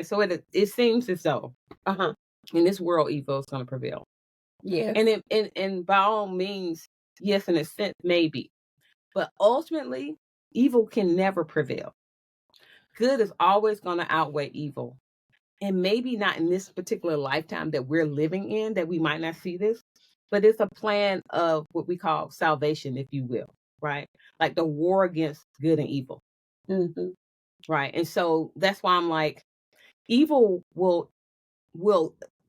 So it seems as though in this world, evil is going to prevail. Yeah. And by all means, yes, in a sense, maybe. But ultimately, evil can never prevail. Good is always going to outweigh evil. And maybe not in this particular lifetime that we're living in, that we might not see this, but it's a plan of what we call salvation, if you will, right? Like the war against good and evil. Mm-hmm. Right. And so that's why I'm like, evil will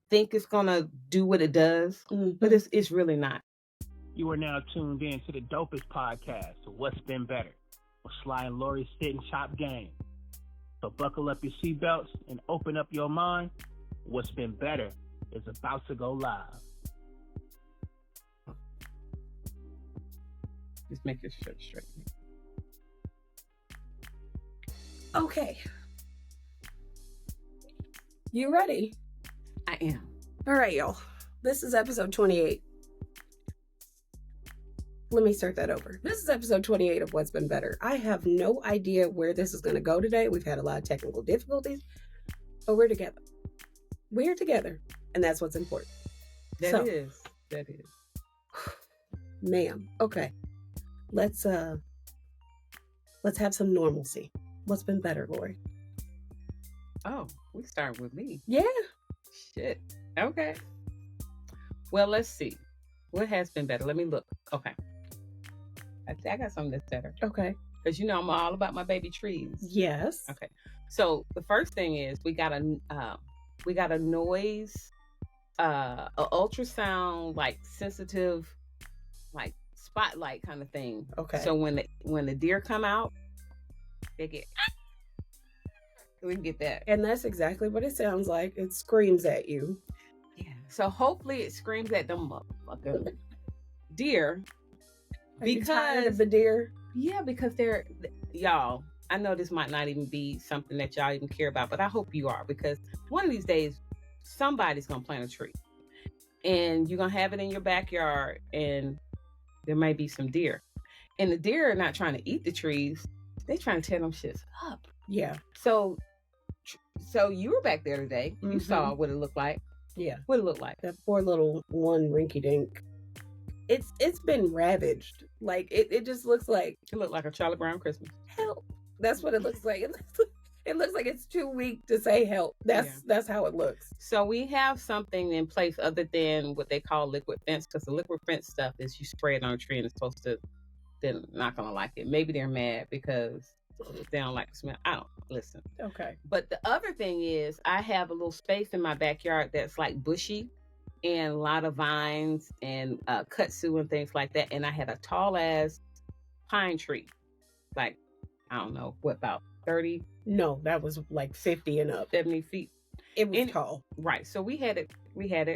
think it's going to do what it does, but it's really not. You are now tuned in to the dopest podcast, What's Been Better, with Sly and Lori's Sit and Chop game. So buckle up your seatbelts and open up your mind. What's Been Better is about to go live. Just make your shirt straight. Okay. You ready? I am. All right, y'all. This is episode 28. Let me start that over. This is episode 28 of What's Been Better. I have no idea where this is going to go today. We've had a lot of technical difficulties, but we're together. We're together, and that's what's important. That is. Ma'am. Okay. Let's have some normalcy. What's been better, Lori? Oh, we start with me. Yeah. Shit. Okay. Well, let's see. What has been better? Let me look. Okay. I got something that's better. Okay. Because you know I'm all about my baby trees. Yes. Okay. So the first thing is we got a noise, a ultrasound like sensitive, like spotlight kind of thing. Okay. So when the deer come out, they get. We can get that. And that's exactly what it sounds like. It screams at you. Yeah. So hopefully it screams at them motherfucking deer. Are you tired of the deer? Yeah, because y'all, I know this might not even be something that y'all even care about, but I hope you are, because one of these days, somebody's going to plant a tree. And you're going to have it in your backyard, and there may be some deer. And the deer are not trying to eat the trees. They're trying to tear them shits up. Yeah. So you were back there today. You saw what it looked like. Yeah. What it looked like. That poor little one rinky-dink. It's been ravaged. Like it just looks like it looked like a Charlie Brown Christmas. Help. That's what it looks like. It looks like it's too weak to say help. That's how it looks. So we have something in place other than what they call liquid fence, because the liquid fence stuff is you spray it on a tree and it's supposed to, they're not gonna like it. Maybe they're mad because they don't like the smell. I don't listen. Okay. But the other thing is I have a little space in my backyard that's like bushy and a lot of vines and kudzu and things like that. And I had a tall ass pine tree, like, I don't know, what, about 30? No, that was like 50 and up. 70 feet. It was tall. Right. So we had it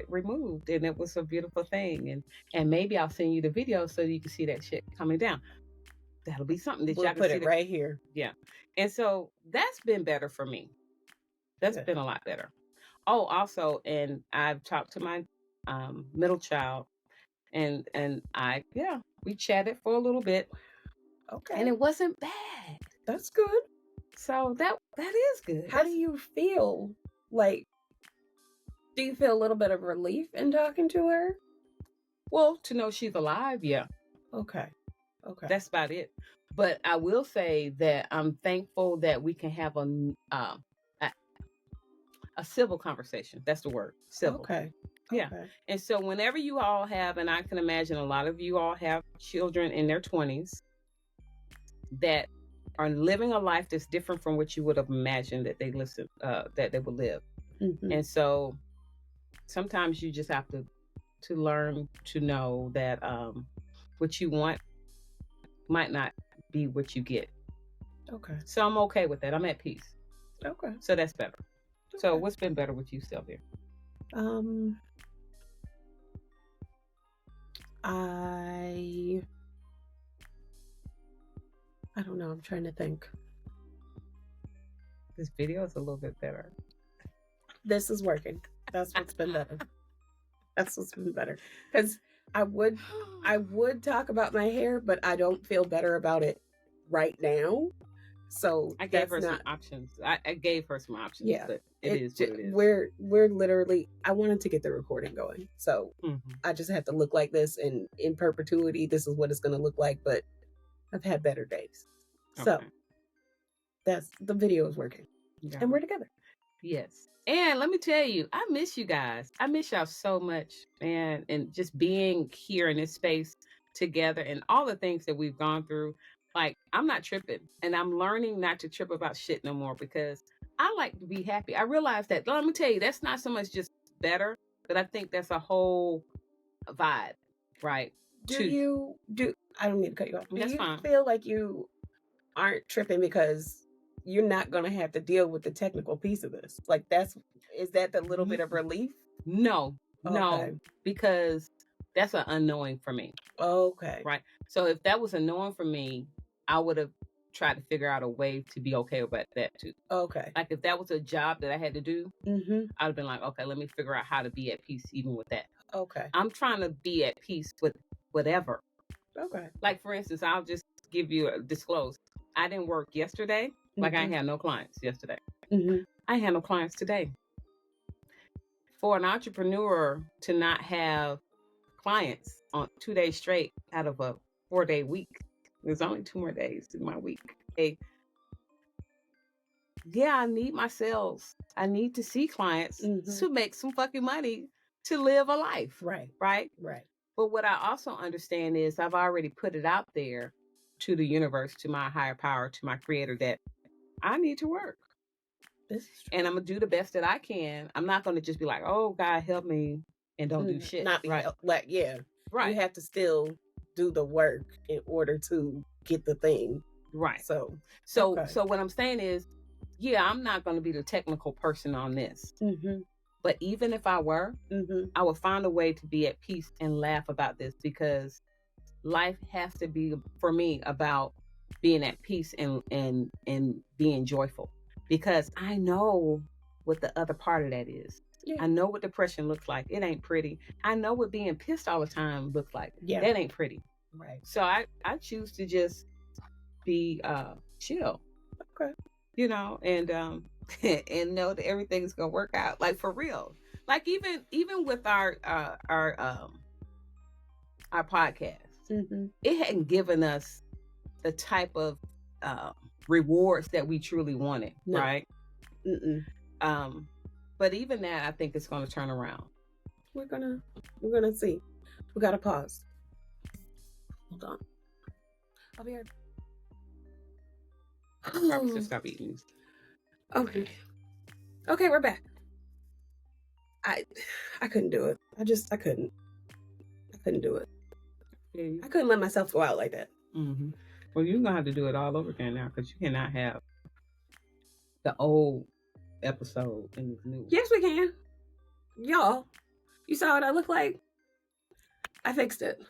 removed, and it was a beautiful thing. And maybe I'll send you the video so you can see that shit coming down. That'll be something that we'll y'all can put see it right here. Yeah. And so that's been better for me. That's been a lot better. Oh, also, and I've talked to my middle child, and we chatted for a little bit. Okay. And it wasn't bad. That's good. So that is good. How do you feel? Like, do you feel a little bit of relief in talking to her? Well, to know she's alive, yeah. Okay. That's about it. But I will say that I'm thankful that we can have a civil conversation. That's the word. Civil. Okay. Yeah. Okay. And so whenever you all have, and I can imagine a lot of you all have children in their 20s that are living a life that's different from what you would have imagined that they would live. Mm-hmm. And so sometimes you just have to learn to know that what you want might not be what you get. Okay. So I'm okay with that. I'm at peace. Okay. So that's better. Okay. So what's been better with you, Sylvia? I don't know. I'm trying to think. This video is a little bit better. This is working. That's what's been better. That's what's been better. Because I would talk about my hair, but I don't feel better about it right now. So I gave her some options. I gave her some options. Yeah. But It is what it is. We're literally, I wanted to get the recording going. So I just have to look like this, and in perpetuity, this is what it's going to look like. But I've had better days. So that's, the video is working. Yeah. And we're together. Yes. And let me tell you, I miss you guys. I miss y'all so much, man. And just being here in this space together and all the things that we've gone through. Like, I'm not tripping, and I'm learning not to trip about shit no more, because I like to be happy. I realize that, let me tell you, that's not so much just better, but I think that's a whole vibe, right? I don't mean to cut you off. That's fine. Feel like you aren't tripping because you're not going to have to deal with the technical piece of this? Like, is that the little bit of relief? No, because that's an unknowing for me. Okay. Right. So if that was a knowing for me, I would have tried to figure out a way to be okay about that too. Okay. Like, if that was a job that I had to do, I'd have been like, okay, let me figure out how to be at peace even with that. Okay. I'm trying to be at peace with whatever. Okay. Like, for instance, I'll just give you a disclose. I didn't work yesterday. Like, I had no clients yesterday. I had no clients today. For an entrepreneur to not have clients on 2 days straight out of a 4-day week, there's only 2 more days in my week. Yeah, I need my sales. I need to see clients to make some fucking money to live a life. Right. Right? Right. But what I also understand is I've already put it out there to the universe, to my higher power, to my creator, that I need to work. And I'm going to do the best that I can. I'm not going to just be like, oh, God, help me, and don't do shit. Not right. Like, yeah. Right. You have to still do the work in order to get the thing. Right. So what I'm saying is, yeah, I'm not going to be the technical person on this. But even if I were, I would find a way to be at peace and laugh about this, because life has to be, for me, about being at peace and being joyful, because I know what the other part of that is. Yeah. I know what depression looks like. It ain't pretty. I know what being pissed all the time looks like. Yeah. That ain't pretty. Right. So I choose to just be chill. Okay. You know, and and know that everything's gonna work out. Like, for real. Like, even with our podcast, it hadn't given us the type of rewards that we truly wanted, right? But even that, I think it's going to turn around. We're gonna see. We gotta pause. Hold on. I'll be here. Probably should stop eating. Okay, we're back. I couldn't do it. I couldn't do it. I couldn't let myself go out like that. Well, you're gonna have to do it all over again now, because you cannot have the old episode in this new one. Yes, we can. Y'all, you saw what I look like? I fixed it.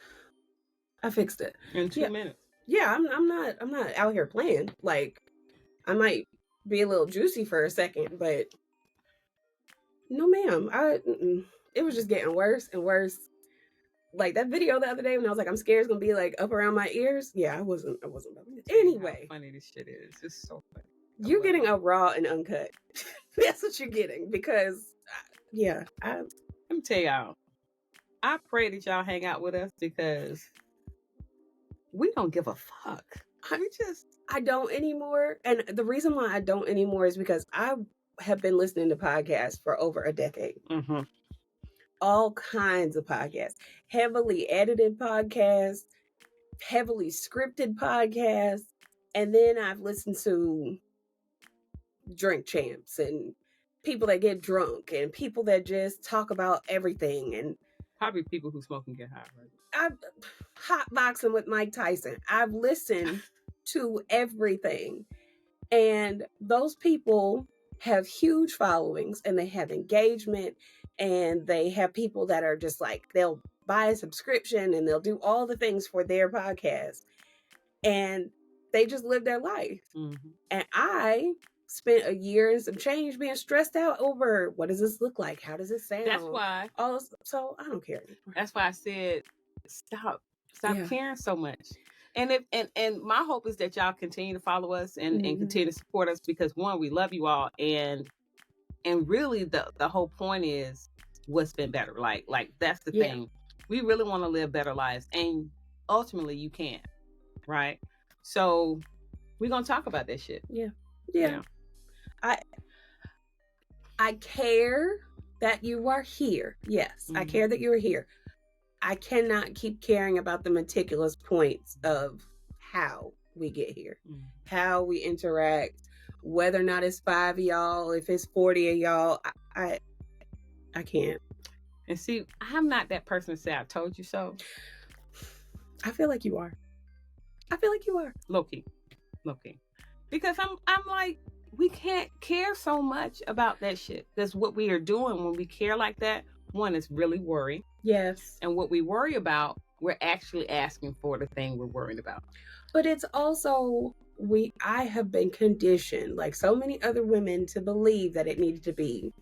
In 2 minutes. Yeah, I'm not out here playing. Like, I might be a little juicy for a second, but no, ma'am. It was just getting worse and worse. Like, that video the other day when I was like, I'm scared it's gonna be like up around my ears. Yeah, I wasn't. Anyway, how funny this shit is. It's so funny. You're getting a raw and uncut. That's what you're getting, because let me tell y'all, I pray that y'all hang out with us, because we don't give a fuck. I don't anymore. And the reason why I don't anymore is because I have been listening to podcasts for over a decade. All kinds of podcasts, heavily edited podcasts, heavily scripted podcasts. And then I've listened to drink champs and people that get drunk and people that just talk about everything, and probably people who smoke and get high, right? I've hotboxing with Mike Tyson. I've listened to everything, and those people have huge followings, and they have engagement, and they have people that are just like, they'll buy a subscription and they'll do all the things for their podcast, and they just live their life. And I spent a year and some change being stressed out over, what does this look like? How does it sound? That's why. So I don't care anymore. That's why I said, stop caring so much. And my hope is that y'all continue to follow us and continue to support us, because one, we love you all, and And really the whole point is what's been better. Like that's the Yeah. thing. We really want to live better lives, and ultimately you can, right? So we're gonna talk about that shit. Yeah. you know? I care that you are here. Yes, I care that you are here. I cannot keep caring about the meticulous points of how we get here, how we interact, whether or not it's 5 of y'all, if it's 40 of y'all. I can't. And see, I'm not that person to say I told you so. I feel like you are. I feel like you are. Low key. Because I'm like, we can't care so much about that shit. That's what we are doing when we care like that. One is really worry. Yes. And what we worry about, we're actually asking for the thing we're worried about. But it's also, I have been conditioned, like so many other women, to believe that it needed to be.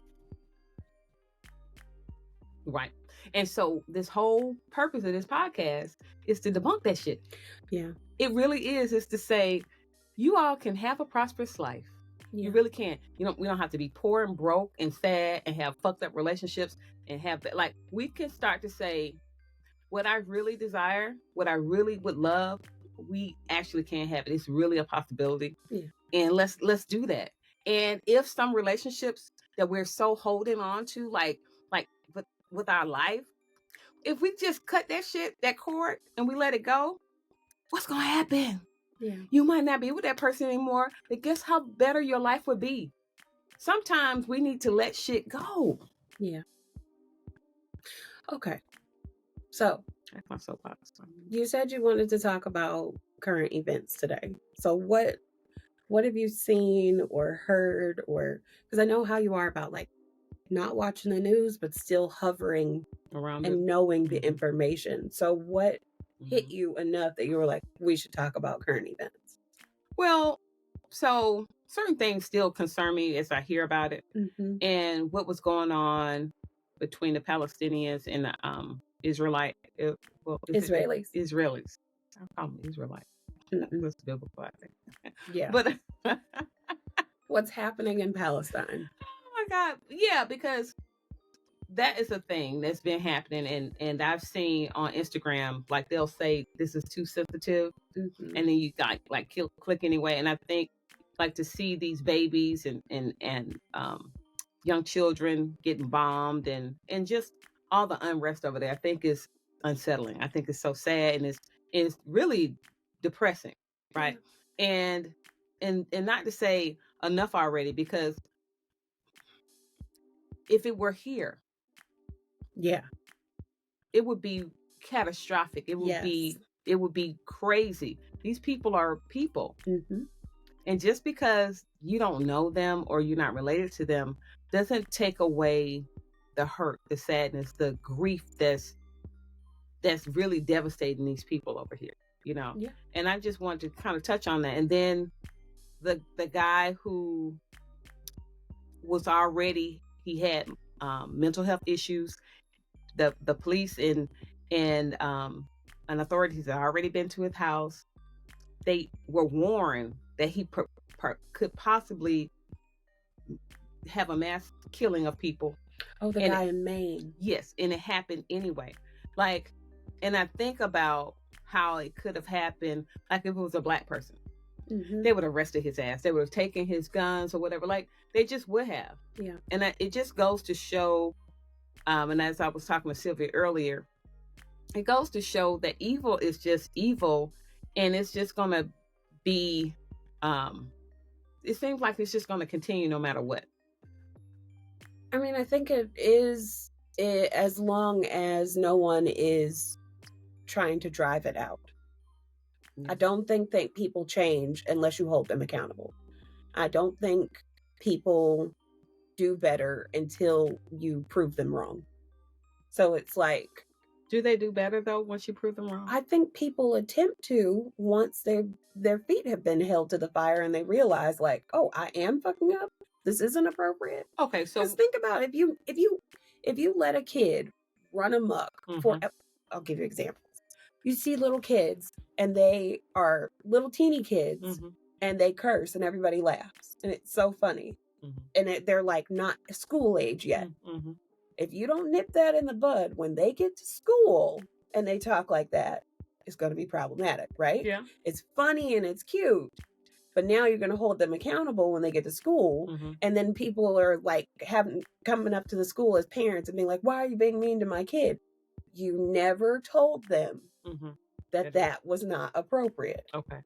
Right. And so this whole purpose of this podcast is to debunk that shit. Yeah. It really is. It's to say, you all can have a prosperous life. Yeah. You really can. We don't have to be poor and broke and sad and have fucked up relationships and have that. Like, we can start to say, what I really desire, what I really would love, we actually can have it. It's really a possibility. Yeah. And let's do that. And if some relationships that we're so holding on to, like with our life, if we just cut that cord, and we let it go, what's gonna happen? Yeah. You might not be with that person anymore, but guess how better your life would be? Sometimes we need to let shit go. Yeah. Okay. So that's my soapbox. You said you wanted to talk about current events today. So what have you seen or heard, or because I know how you are about like not watching the news but still hovering around and knowing the information. So what hit you enough that you were like, we should talk about current events? Well, so certain things still concern me as I hear about it. And what was going on between the Palestinians and the Israelis. Israelis. I call them Israelites. That's biblical, I think. Yeah. But what's happening in Palestine? Oh my God. Yeah, because that is a thing that's been happening, and I've seen on Instagram, like they'll say this is too sensitive, and then you got like click anyway. And I think like to see these babies and young children getting bombed and just all the unrest over there, I think is unsettling. I think it's so sad, and it's really depressing, right? And not to say enough already, because if it were here, it would be catastrophic. It would be crazy. These people are people. And just because you don't know them or you're not related to them doesn't take away the hurt, the sadness, the grief that's really devastating these people over here, And I just wanted to kind of touch on that. And then the guy who was already, he had mental health issues. The police and authorities had already been to his house. They were warned that he could possibly have a mass killing of people. Oh, the guy in Maine. Yes, and it happened anyway. Like, and I think about how it could have happened, like if it was a black person. They would have arrested his ass. They would have taken his guns or whatever. Like, they just would have. Yeah. And it just goes to show, and as I was talking to Sylvia earlier, it goes to show that evil is just evil, and it's just going to be, it seems like it's just going to continue no matter what. I mean, I think it is, as long as no one is trying to drive it out. I don't think that people change unless you hold them accountable. I don't think people do better until you prove them wrong. So it's like... Do they do better, though, once you prove them wrong? I think people attempt to once their feet have been held to the fire and they realize, like, oh, I am fucking up. This isn't appropriate. Okay, so... Just think about if you let a kid run amok for... I'll give you examples. You see little kids, and they are little teeny kids, and they curse, and everybody laughs. And it's so funny. and they're like not school age yet. If you don't nip that in the bud when they get to school and they talk like that, it's going to be problematic, right? Yeah. It's funny and it's cute, but now you're going to hold them accountable when they get to school. And then people are like coming up to the school as parents and being like, why are you being mean to my kid? You never told them that was not appropriate. Okay.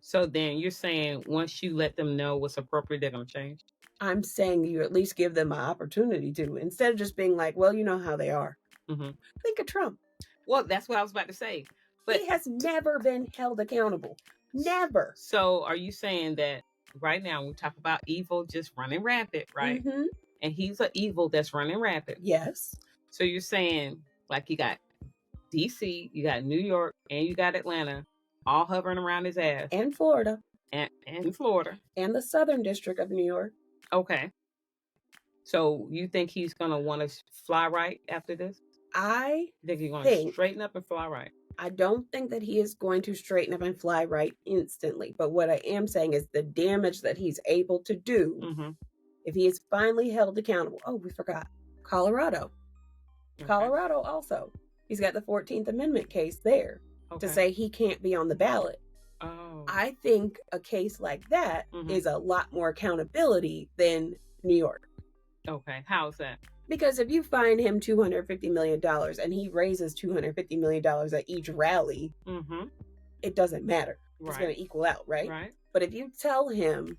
So then you're saying once you let them know what's appropriate, they're going to change? I'm saying you at least give them an opportunity to, instead of just being like, well, you know how they are. Think of Trump. Well, that's what I was about to say. But he has never been held accountable. Never. So are you saying that right now we talk about evil just running rampant, right? And he's an evil that's running rampant. Yes. So you're saying like you got DC, you got New York, and you got Atlanta all hovering around his ass. And Florida. And Florida. And the Southern District of New York. Okay. So you think he's going to want to fly right after this? I think he's going to straighten up and fly right. I don't think that he is going to straighten up and fly right instantly. But what I am saying is the damage that he's able to do, if he is finally held accountable. Oh, we forgot. Colorado. Colorado also. He's got the 14th Amendment case there to say he can't be on the ballot. Oh. I think a case like that is a lot more accountability than New York. Okay. How's that? Because if you fine him $250 million and he raises $250 million at each rally, it doesn't matter. It's going to equal out, right? But if you tell him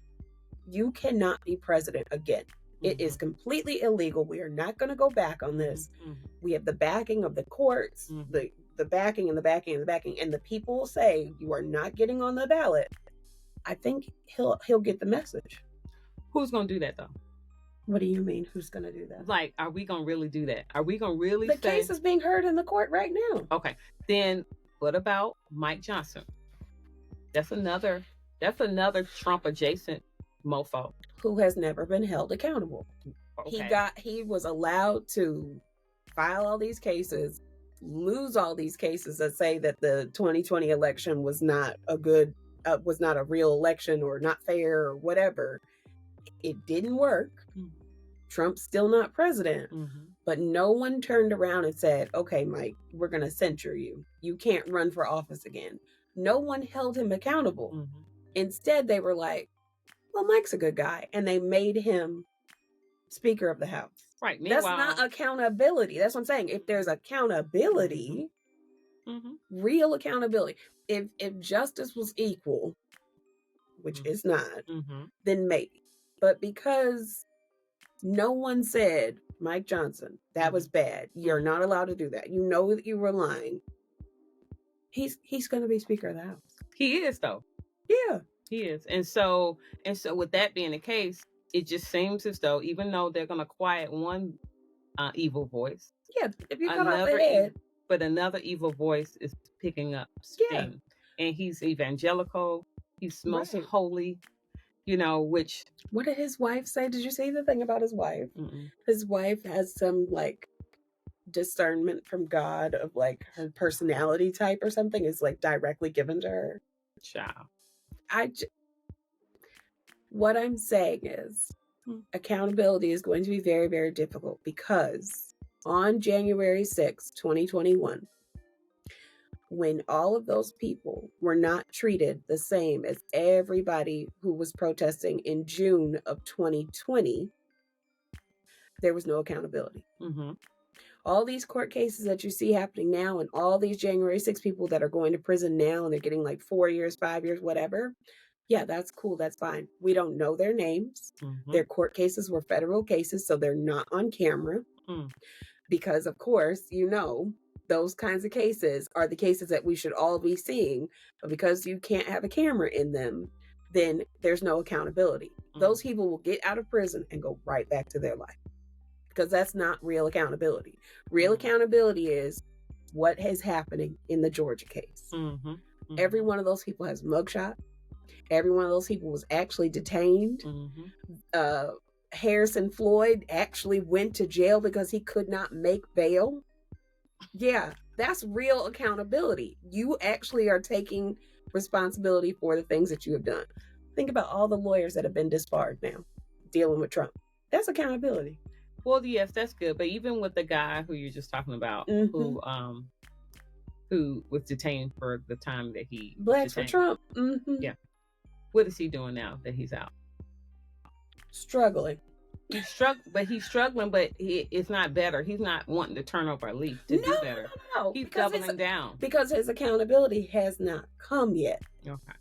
you cannot be president again, it is completely illegal. We are not going to go back on this. We have the backing of the courts, the backing and the backing and the backing, and the people will say you are not getting on the ballot. I think he'll get the message. Who's going to do that though? What do you mean? Who's going to do that? Like, are we going to really do that? Are we going to really The case is being heard in the court right now. Okay. Then what about Mike Johnson? That's another Trump adjacent mofo. Who has never been held accountable. Okay. He was allowed to file all these cases, lose all these cases that say that the 2020 election was not a real election or not fair or whatever. It didn't work. Trump's still not president. But no one turned around and said, okay, Mike, we're going to censure you. You can't run for office again. No one held him accountable. Instead, they were like, well, Mike's a good guy. And they made him Speaker of the House. Right. That's not accountability. That's what I'm saying. If there's accountability, real accountability, if justice was equal, which is not, then maybe. But because no one said, Mike Johnson, that was bad. You're not allowed to do that. You know that you were lying. He's going to be Speaker of the House. He is, though. Yeah. He is. And so with that being the case, it just seems as though even though they're going to quiet one evil voice. Yeah, if you cut off the head. But another evil voice is picking up steam. Yeah. And he's evangelical. He's most holy, which... What did his wife say? Did you see the thing about his wife? His wife has some, discernment from God of, her personality type or something is, directly given to her. Child. What I'm saying is accountability is going to be very, very difficult because on January 6, 2021, when all of those people were not treated the same as everybody who was protesting in June of 2020, there was no accountability. All these court cases that you see happening now and all these January 6 people that are going to prison now and they're getting 4 years, 5 years, whatever. Yeah, that's cool. That's fine. We don't know their names. Their court cases were federal cases, so they're not on camera. Because, of course, those kinds of cases are the cases that we should all be seeing. But because you can't have a camera in them, then there's no accountability. Those people will get out of prison and go right back to their life. Because that's not real accountability. Real accountability is what is happening in the Georgia case. Every one of those people has a mugshot. Every one of those people was actually detained. Harrison Floyd actually went to jail because he could not make bail. Yeah, that's real accountability. You actually are taking responsibility for the things that you have done. Think about all the lawyers that have been disbarred now. dealing with Trump. That's accountability. Well, yes, that's good. But even with the guy who you're just talking about, who was detained for the time that he Blacks for Trump. Yeah. What is he doing now that he's out? Struggling. He's struggling, but it's not better. He's not wanting to turn over a leaf to do better. No. He's doubling down. Because his accountability has not come yet. Okay.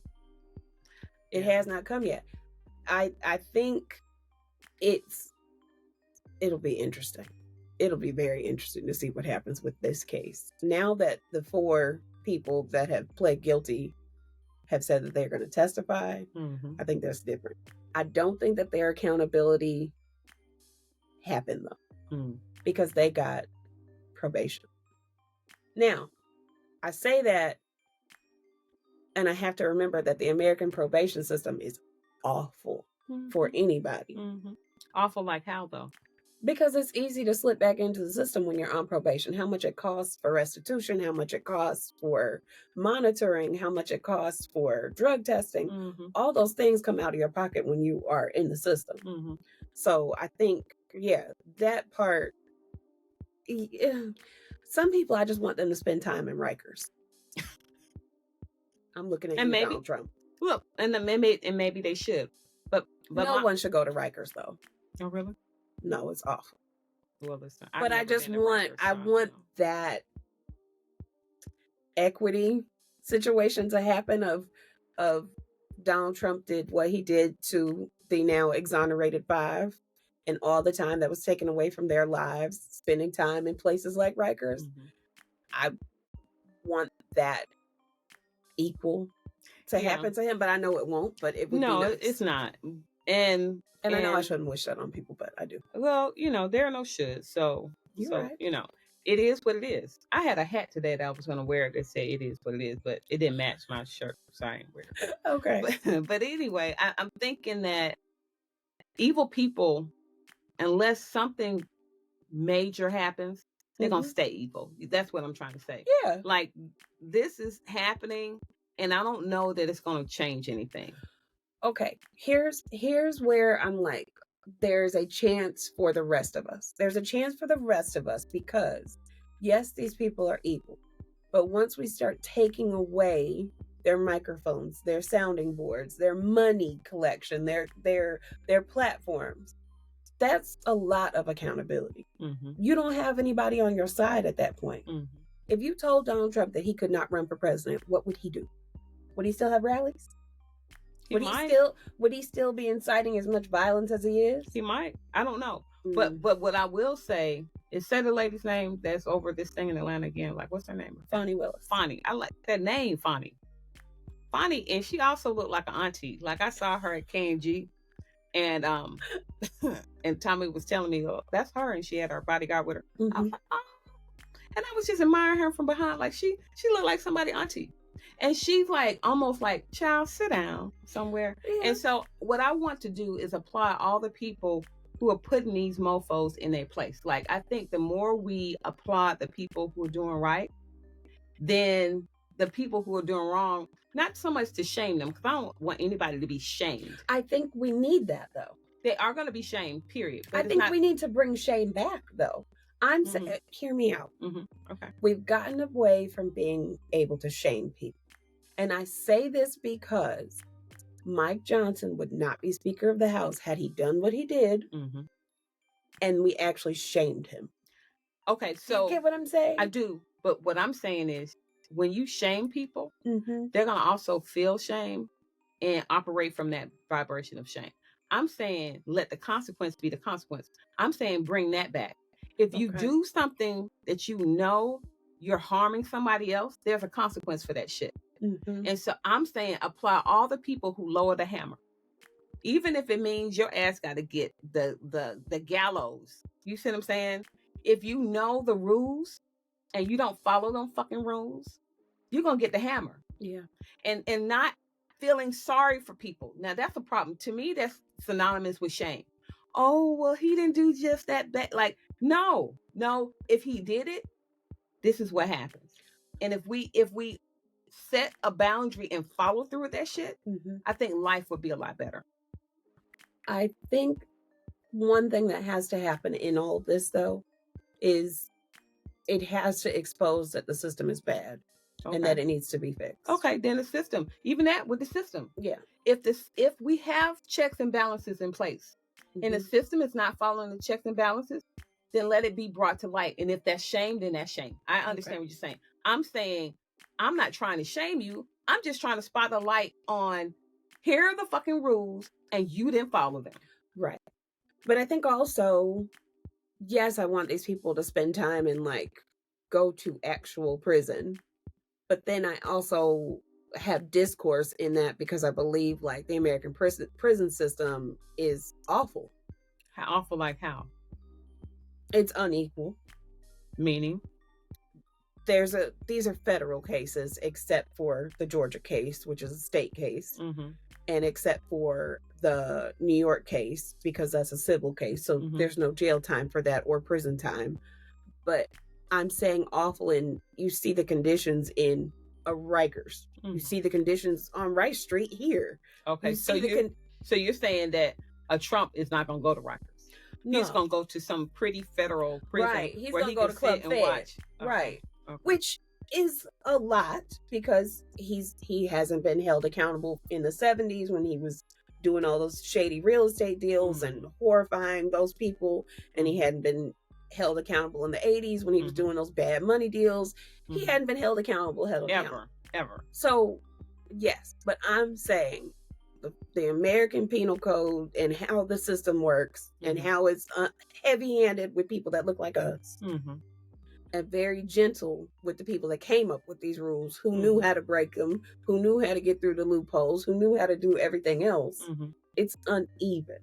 It has not come yet. I think it'll be interesting. It'll be very interesting to see what happens with this case. Now that the 4 people that have pled guilty have said that they're going to testify, I think that's different. I don't think that their accountability happened though, because they got probation. Now, I say that, and I have to remember that the American probation system is awful for anybody. Awful like how though? Because it's easy to slip back into the system when you're on probation. How much it costs for restitution, how much it costs for monitoring, how much it costs for drug testing. All those things come out of your pocket when you are in the system. So I think, that part, some people, I just want them to spend time in Rikers. I'm looking at you, Donald Trump. Look, and maybe they should. But no one should go to Rikers though. Oh, really? No, it's awful. Well, listen, but I just want, I want that equity situation to happen of Donald Trump did what he did to the now exonerated 5, and all the time that was taken away from their lives, spending time in places like Rikers. I want that equal to happen to him, but I know it won't. But it would be nice. It's not. And I know I shouldn't wish that on people, but I do. Well, there are no shoulds. So, right. It is what it is. I had a hat today that I was going to wear that said it is what it is, but it didn't match my shirt, so I didn't wear it. Okay. But anyway, I'm thinking that evil people, unless something major happens, they're going to stay evil. That's what I'm trying to say. Yeah. Like, this is happening, and I don't know that it's going to change anything. Okay, here's where I'm like, there's a chance for the rest of us. There's a chance for the rest of us because, yes, these people are evil. But once we start taking away their microphones, their sounding boards, their money collection, their platforms, that's a lot of accountability. You don't have anybody on your side at that point. If you told Donald Trump that he could not run for president, what would he do? Would he still have rallies? Would he still be inciting as much violence as he is? He might. I don't know. But what I will say is, say the lady's name that's over this thing in Atlanta again. Like, what's her name? Faniwillis. Fani. I like that name, Fani. Fani, and she also looked like an auntie. Like, I saw her at K&G, and and Tommy was telling me, oh, that's her, and she had her bodyguard with her. I was like, oh. And I was just admiring her from behind. Like, she looked like somebody auntie. And she's like, almost like, child, sit down somewhere. Yeah. And so what I want to do is apply all the people who are putting these mofos in their place. Like, I think the more we applaud the people who are doing right, then the people who are doing wrong, not so much to shame them, because I don't want anybody to be shamed. I think we need that, though. They are going to be shamed, period. But I think we need to bring shame back, though. I'm saying, hear me out. Okay. We've gotten away from being able to shame people. And I say this because Mike Johnson would not be Speaker of the House had he done what he did, and we actually shamed him. Okay, so... You get what I'm saying? I do, but what I'm saying is, when you shame people, they're going to also feel shame and operate from that vibration of shame. I'm saying, let the consequence be the consequence. I'm saying, bring that back. If you do something that you know you're harming somebody else, there's a consequence for that shit. And so I'm saying, apply all the people who lower the hammer, even if it means your ass got to get the gallows. You see what I'm saying? If you know the rules and you don't follow them fucking rules, you're gonna get the hammer. Yeah. And not feeling sorry for people. Now that's a problem. To me, that's synonymous with shame. Oh, well, he didn't do just that bad. Like, no. If he did it, this is what happens. And if we set a boundary and follow through with that shit, I think life would be a lot better. I think one thing that has to happen in all of this, though, is it has to expose that the system is bad and that it needs to be fixed. Okay, then the system, even that with the system. Yeah. If we have checks and balances in place and the system is not following the checks and balances, then let it be brought to light. And if that's shame, then that's shame. I understand what you're saying. I'm saying, I'm not trying to shame you. I'm just trying to spot the light on, here are the fucking rules and you didn't follow them. Right. But I think also, yes, I want these people to spend time and like go to actual prison. But then I also have discourse in that because I believe like the American prison system is awful. How awful? Like how? It's unequal. Meaning? These are federal cases, except for the Georgia case, which is a state case, and except for the New York case, because that's a civil case. So there's no jail time for that or prison time. But I'm saying awful, and you see the conditions in a Rikers. You see the conditions on Rice Street here. Okay, so you're saying that a Trump is not going to go to Rikers. No. He's going to go to some pretty federal prison. Right. He's going to go to Club Fed. Watch. Okay. Right. Okay. Which is a lot because he hasn't been held accountable in the 70s when he was doing all those shady real estate deals and horrifying those people. And he hadn't been held accountable in the 80s when he was doing those bad money deals. He hadn't been held accountable. Ever. So, yes. But I'm saying the American Penal Code and how the system works and how it's heavy-handed with people that look like us. And very gentle with the people that came up with these rules, who knew how to break them, who knew how to get through the loopholes, who knew how to do everything else. It's uneven.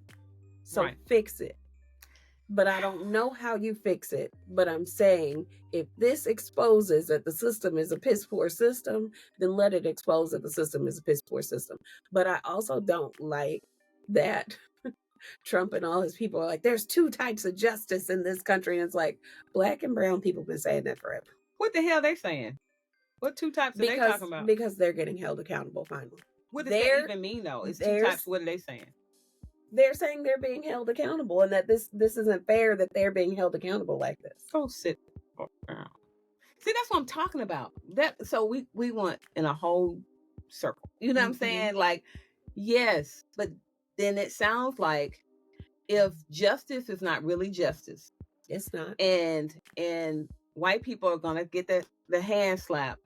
So fix it. But I don't know how you fix it. But I'm saying if this exposes that the system is a piss poor system, then let it expose that the system is a piss poor system. But I also don't like that Trump and all his people are like, there's two types of justice in this country. And it's like, black and brown people have been saying that forever. What the hell are they saying? What two types are they talking about? Because they're getting held accountable finally. What does that even mean though? It's two types. What are they saying? They're saying they're being held accountable and that this isn't fair that they're being held accountable like this. Go sit down. See, that's what I'm talking about. So we went in a whole circle. You know what I'm saying? Like, yes, but then it sounds like if justice is not really justice, it's not, and white people are gonna get the hand slap,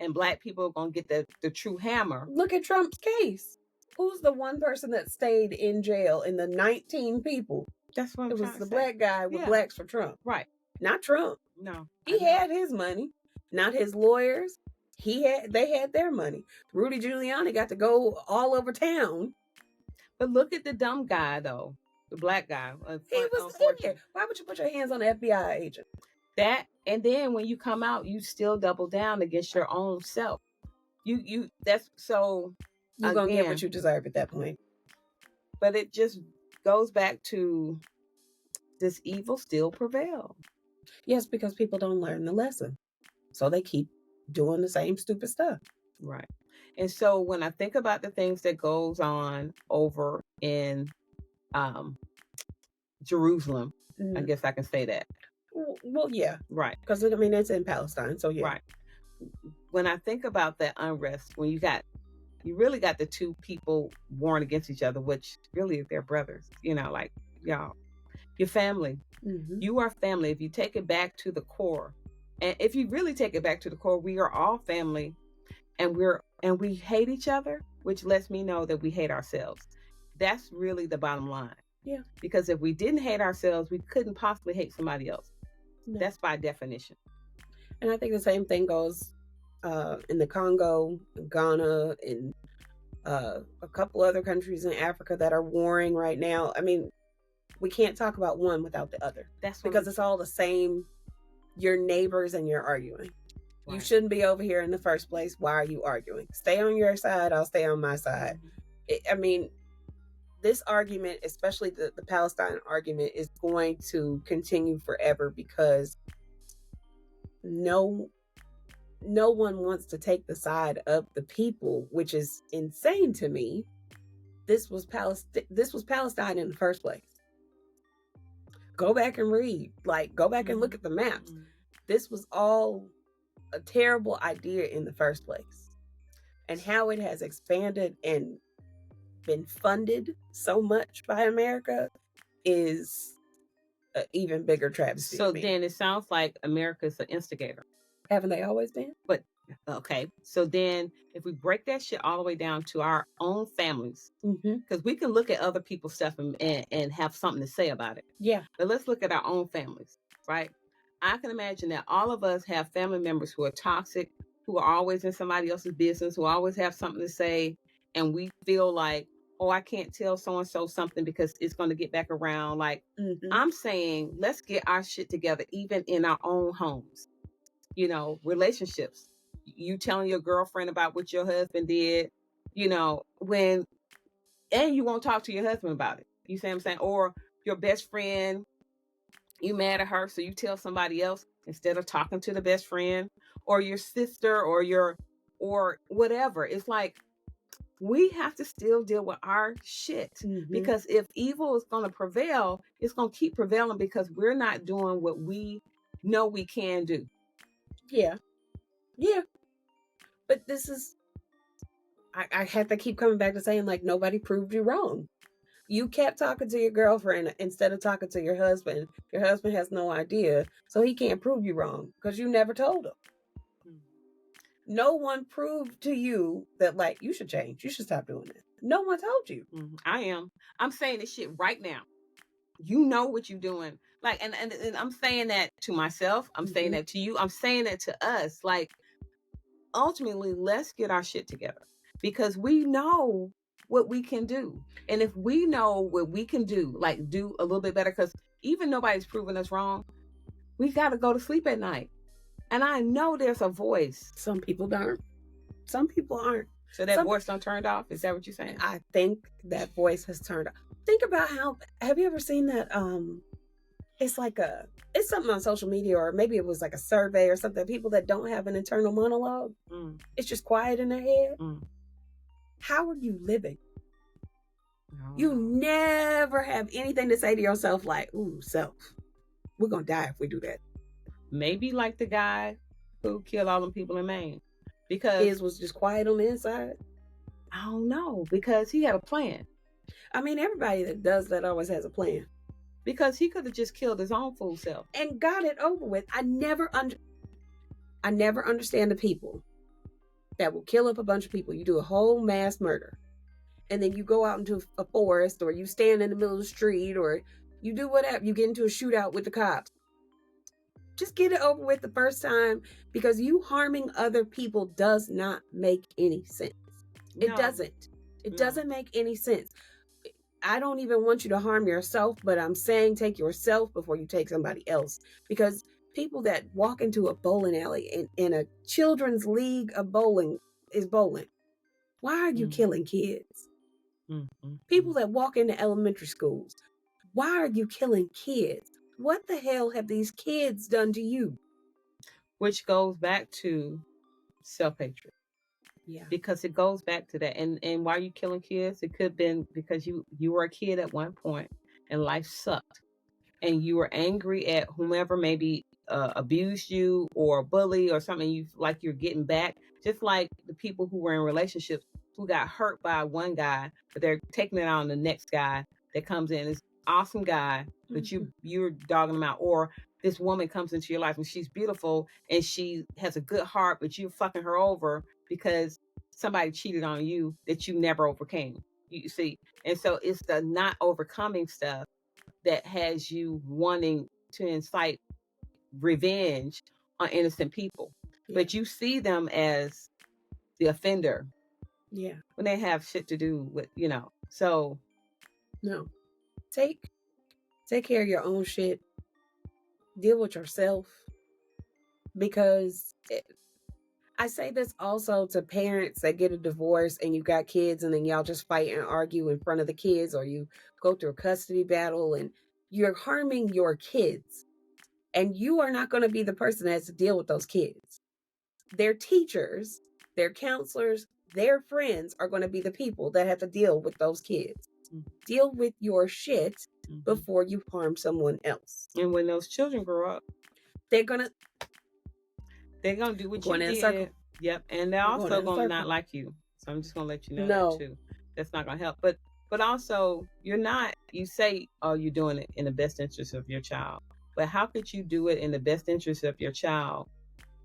and black people are gonna get the true hammer. Look at Trump's case. Who's the one person that stayed in jail in the 19 people? That's what it was. The black guy with Blacks for Trump, right? Not Trump. No, he had his money, not his lawyers. They had their money. Rudy Giuliani got to go all over town. But look at the dumb guy, though. The black guy. He was in there. Why would you put your hands on an FBI agent? That, and then when you come out, you still double down against your own self. That's so... You're going to get what you deserve at that point. But it just goes back to, does evil still prevail? Yes, because people don't learn the lesson. So they keep doing the same stupid stuff. Right. And so when I think about the things that goes on over in Jerusalem, I guess I can say that. Well, yeah. Right. Because, I mean, it's in Palestine, so yeah. Right. When I think about that unrest, when you really got the two people warring against each other, which really they're brothers, like y'all, your family. You are family. If you take it back to the core, and if you really take it back to the core, we are all family, and we hate each other, which lets me know that we hate ourselves. That's really the bottom line. Yeah. Because if we didn't hate ourselves, we couldn't possibly hate somebody else. No. That's by definition. And I think the same thing goes in the Congo, Ghana, and a couple other countries in Africa that are warring right now. I mean, we can't talk about one without the other. That's because it's all the same. Your neighbors and you're arguing. Right. You shouldn't be over here in the first place. Why are you arguing? Stay on your side. I'll stay on my side. I mean, this argument, especially the Palestine argument, is going to continue forever because no one wants to take the side of the people, which is insane to me. This was Palestine in the first place. go back and read. Like, go back and look at the maps. This was all a terrible idea in the first place. And how it has expanded and been funded so much by America is an even bigger travesty. So then it sounds like America's an instigator. Haven't they always been? But okay, so then if we break that shit all the way down to our own families, because we can look at other people's stuff and have something to say about it. Yeah. But let's look at our own families, right? I can imagine that all of us have family members who are toxic, who are always in somebody else's business, who always have something to say, and we feel like, oh, I can't tell so-and-so something because it's going to get back around. Like, I'm saying, let's get our shit together, even in our own homes. You know, relationships. You telling your girlfriend about what your husband did, you know, and you won't talk to your husband about it. You see what I'm saying? Or your best friend, you mad at her, so you tell somebody else instead of talking to the best friend, or your sister, or whatever. It's like, we have to still deal with our shit, because if evil is going to prevail, it's going to keep prevailing because we're not doing what we know we can do. Yeah. But this is, I have to keep coming back to saying, like, nobody proved you wrong. You kept talking to your girlfriend instead of talking to your husband. Your husband has no idea, so he can't prove you wrong because you never told him. No one proved to you that, like, you should change. You should stop doing that. No one told you. I'm saying this shit right now. You know what you're doing. Like, and I'm saying that to myself. I'm saying that to you. I'm saying that to us. Like, ultimately, let's get our shit together because we know what we can do. And if we know what we can do, like do a little bit better, because even nobody's proving us wrong, we got to go to sleep at night. And I know there's a voice. Some people don't. Some people aren't. So that voice don't turned off? Is that what you're saying? I think that voice has turned off. Think about how, have you ever seen that? It's like it's something on social media, or maybe it was like a survey or something. People that don't have an internal monologue. It's just quiet in their head. How are you living? You never have anything to say to yourself like, ooh, self, we're going to die if we do that. Maybe like the guy who killed all them people in Maine. Because his was just quiet on the inside. I don't know. Because he had a plan. I mean, everybody that does that always has a plan. Because he could have just killed his own fool self. And got it over with. I never understand the people that will kill up a bunch of people. You do a whole mass murder. And then you go out into a forest, or you stand in the middle of the street, or you do whatever. You get into a shootout with the cops. Just get it over with the first time, because you harming other people does not make any sense. It doesn't. It doesn't make any sense. I don't even want you to harm yourself, but I'm saying take yourself before you take somebody else. Because people that walk into a bowling alley in a children's league of bowling is bowling. Why are you killing kids? People that walk into elementary schools, why are you killing kids? What the hell have these kids done to you? Which goes back to self-hatred. Yeah. Because it goes back to that. And why are you killing kids? It could have been because you were a kid at one point and life sucked. And you were angry at whomever maybe abused you or bully or something. You like you're getting back. Just like the people who were in relationships who got hurt by one guy, but they're taking it on the next guy that comes in. Is awesome guy, but you're dogging him out. Or this woman comes into your life and she's beautiful and she has a good heart, but you're fucking her over because somebody cheated on you that you never overcame. You see, and so it's the not overcoming stuff that has you wanting to incite revenge on innocent people. But you see them as the offender. Yeah. When they have shit to do with, so no. Take care of your own shit. Deal with yourself. Because I say this also to parents that get a divorce and you got kids and then y'all just fight and argue in front of the kids, or you go through a custody battle and you're harming your kids. And you are not going to be the person that has to deal with those kids. Their teachers, their counselors, their friends are going to be the people that have to deal with those kids. Deal with your shit before you harm someone else. And when those children grow up, they're gonna do what going you in did. a circle. Yep, and they're also gonna not like you. So I'm just gonna let you know that too. That's not gonna help. But also, you say, oh, you're doing it in the best interest of your child. But how could you do it in the best interest of your child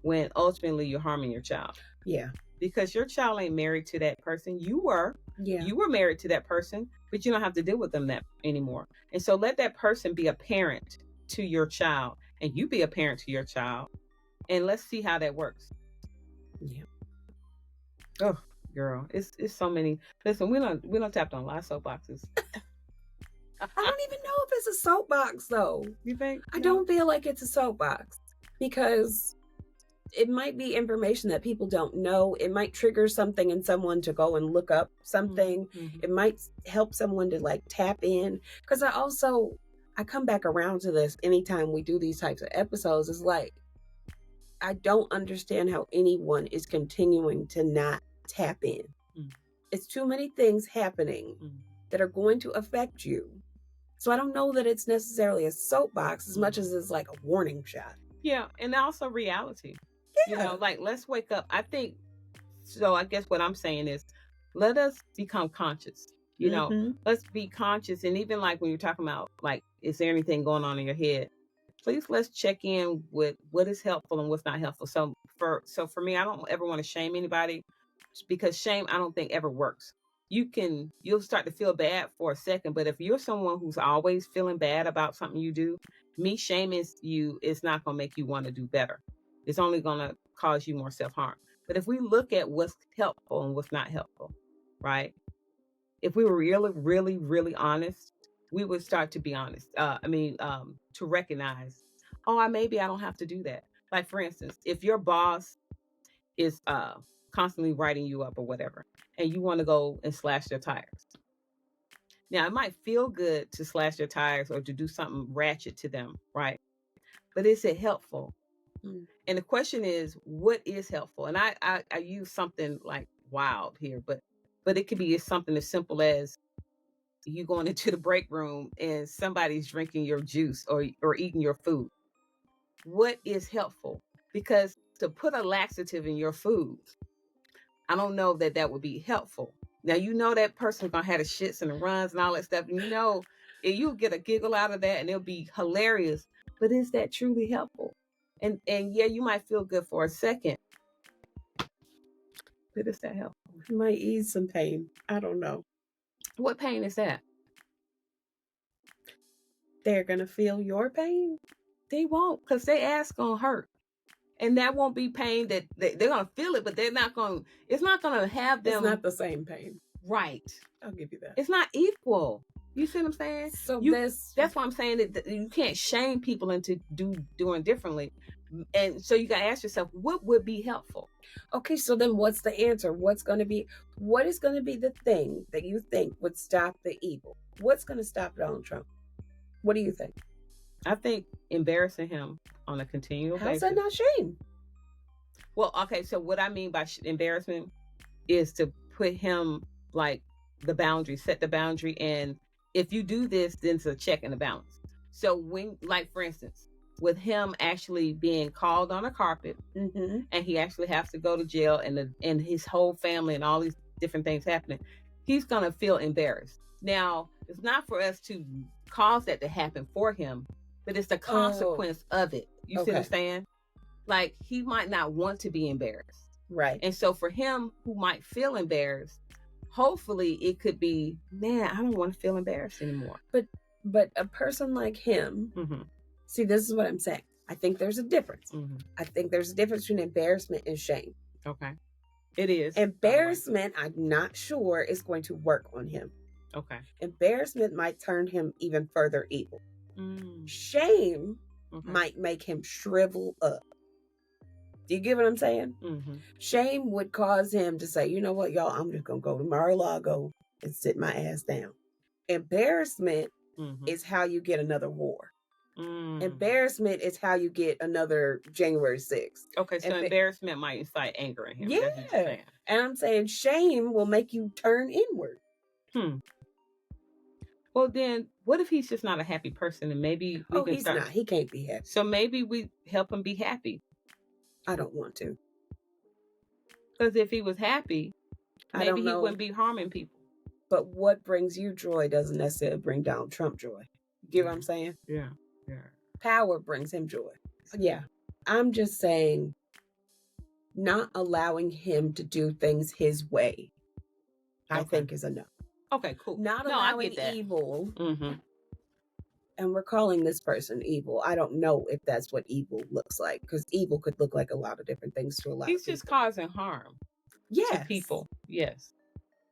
when ultimately you're harming your child? Yeah. Because your child ain't married to that person. You were married to that person, but you don't have to deal with them that anymore. And so let that person be a parent to your child, and you be a parent to your child, and let's see how that works. Yeah. Oh, girl, it's so many. Listen, we don't tapped on a lot of soapboxes. I don't even know if it's a soapbox though. You think? I don't feel like it's a soapbox because it might be information that people don't know. It might trigger something in someone to go and look up something. Mm-hmm. It might help someone to like tap in. Because I come back around to this anytime we do these types of episodes. It's like, I don't understand how anyone is continuing to not tap in. Mm. It's too many things happening that are going to affect you. So I don't know that it's necessarily a soapbox as much as it's like a warning shot. Yeah, and also reality. Yeah. Like, let's wake up. I think, so I guess what I'm saying is, let us become conscious. Let's be conscious. And even like when you're talking about, like, is there anything going on in your head? Please, let's check in with what is helpful and what's not helpful. So for me, I don't ever want to shame anybody, because shame, I don't think ever works. You'll start to feel bad for a second, but if you're someone who's always feeling bad about something you do, me shaming you is not going to make you want to do better. It's only going to cause you more self-harm. But if we look at what's helpful and what's not helpful, right? If we were really, really, really honest, we would start to be honest. To recognize, maybe I don't have to do that. Like, for instance, if your boss is constantly writing you up or whatever, and you want to go and slash their tires. Now, it might feel good to slash their tires or to do something ratchet to them, right? But is it helpful? And the question is, what is helpful? And I use something like wild here, but it could be something as simple as you going into the break room and somebody's drinking your juice or eating your food. What is helpful? Because to put a laxative in your food, I don't know that would be helpful. Now, that person's going to have the shits and the runs and all that stuff. And you'll get a giggle out of that and it'll be hilarious. But is that truly helpful? And yeah, you might feel good for a second. But is that helpful? It might ease some pain. I don't know. What pain is that? They're going to feel your pain? They won't, because their ass going to hurt. And that won't be pain that they're going to feel it, but it's not going to have them. It's not the same pain. Right. I'll give you that. It's not equal. You see what I'm saying? So that's why I'm saying that you can't shame people into doing differently. And so you got to ask yourself, what would be helpful? Okay, so then what's the answer? What is going to be the thing that you think would stop the evil? What's going to stop Donald Trump? What do you think? I think embarrassing him on a continual basis. How's that not shame? Well, okay, so what I mean by embarrassment is to put him, like, set the boundary, and if you do this, then it's a check and a balance. So when, like, for instance, with him actually being called on a carpet, and he actually has to go to jail, and his whole family and all these different things happening, he's going to feel embarrassed. Now, it's not for us to cause that to happen for him, but it's the consequence of it. You see what I'm saying? Like, he might not want to be embarrassed. Right. And so for him who might feel embarrassed, hopefully it could be, man, I don't want to feel embarrassed anymore. But a person like him, see, this is what I'm saying. I think there's a difference. I think there's a difference between embarrassment and shame. Okay. It is. Embarrassment, I'm not sure is going to work on him. Okay. Embarrassment might turn him even further evil. Shame might make him shrivel up. Do you get what I'm saying? Shame would cause him to say, you know what, y'all, I'm just going to go to Mar-a-Lago and sit my ass down. Embarrassment is how you get another war. Embarrassment is how you get another January 6th. Okay, so embarrassment might incite anger in him. Yeah. And I'm saying shame will make you turn inward. Well, then what if he's just not a happy person, and maybe we can he's start. not. He can't be happy. So maybe we help him be happy. I don't want to. Because if he was happy, I don't maybe he know. wouldn't be harming people. But what brings you joy doesn't necessarily bring Donald Trump joy. You get what I'm saying? Yeah. Power brings him joy. Yeah. I'm just saying, not allowing him to do things his way, I think is enough. Okay, cool. Not I allowing get that. evil. Mm-hmm. And we're calling this person evil. I don't know if that's what evil looks like, because evil could look like a lot of different things to a lot of people. He's just causing harm to people. Yes.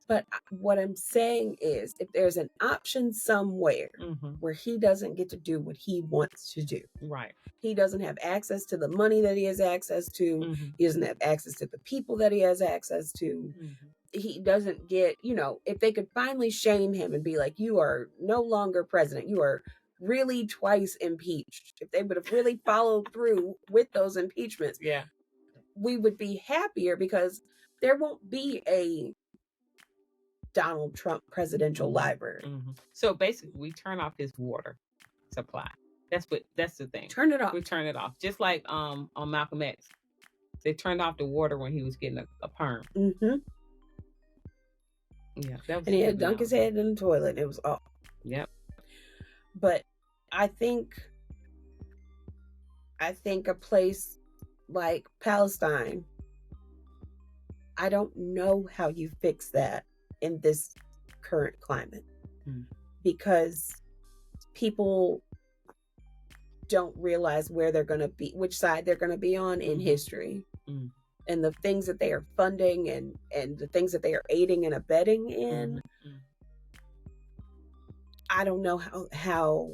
But what I'm saying is, if there's an option somewhere where he doesn't get to do what he wants to do, right? He doesn't have access to the money that he has access to. He doesn't have access to the people that he has access to. He doesn't get, if they could finally shame him and be like, you are no longer president. You are really twice impeached. If they would have really followed through with those impeachments, we would be happier, because there won't be a Donald Trump presidential library. So basically, we turn off his water supply. That's the thing. Turn it off. We turn it off. Just like on Malcolm X, they turned off the water when he was getting a perm. Yeah, and he had dunked his head in the toilet, and it was off. Yep. But I think a place like Palestine, I don't know how you fix that in this current climate, because people don't realize where they're going to be, which side they're going to be on in history, and the things that they are funding and the things that they are aiding and abetting in. I don't know how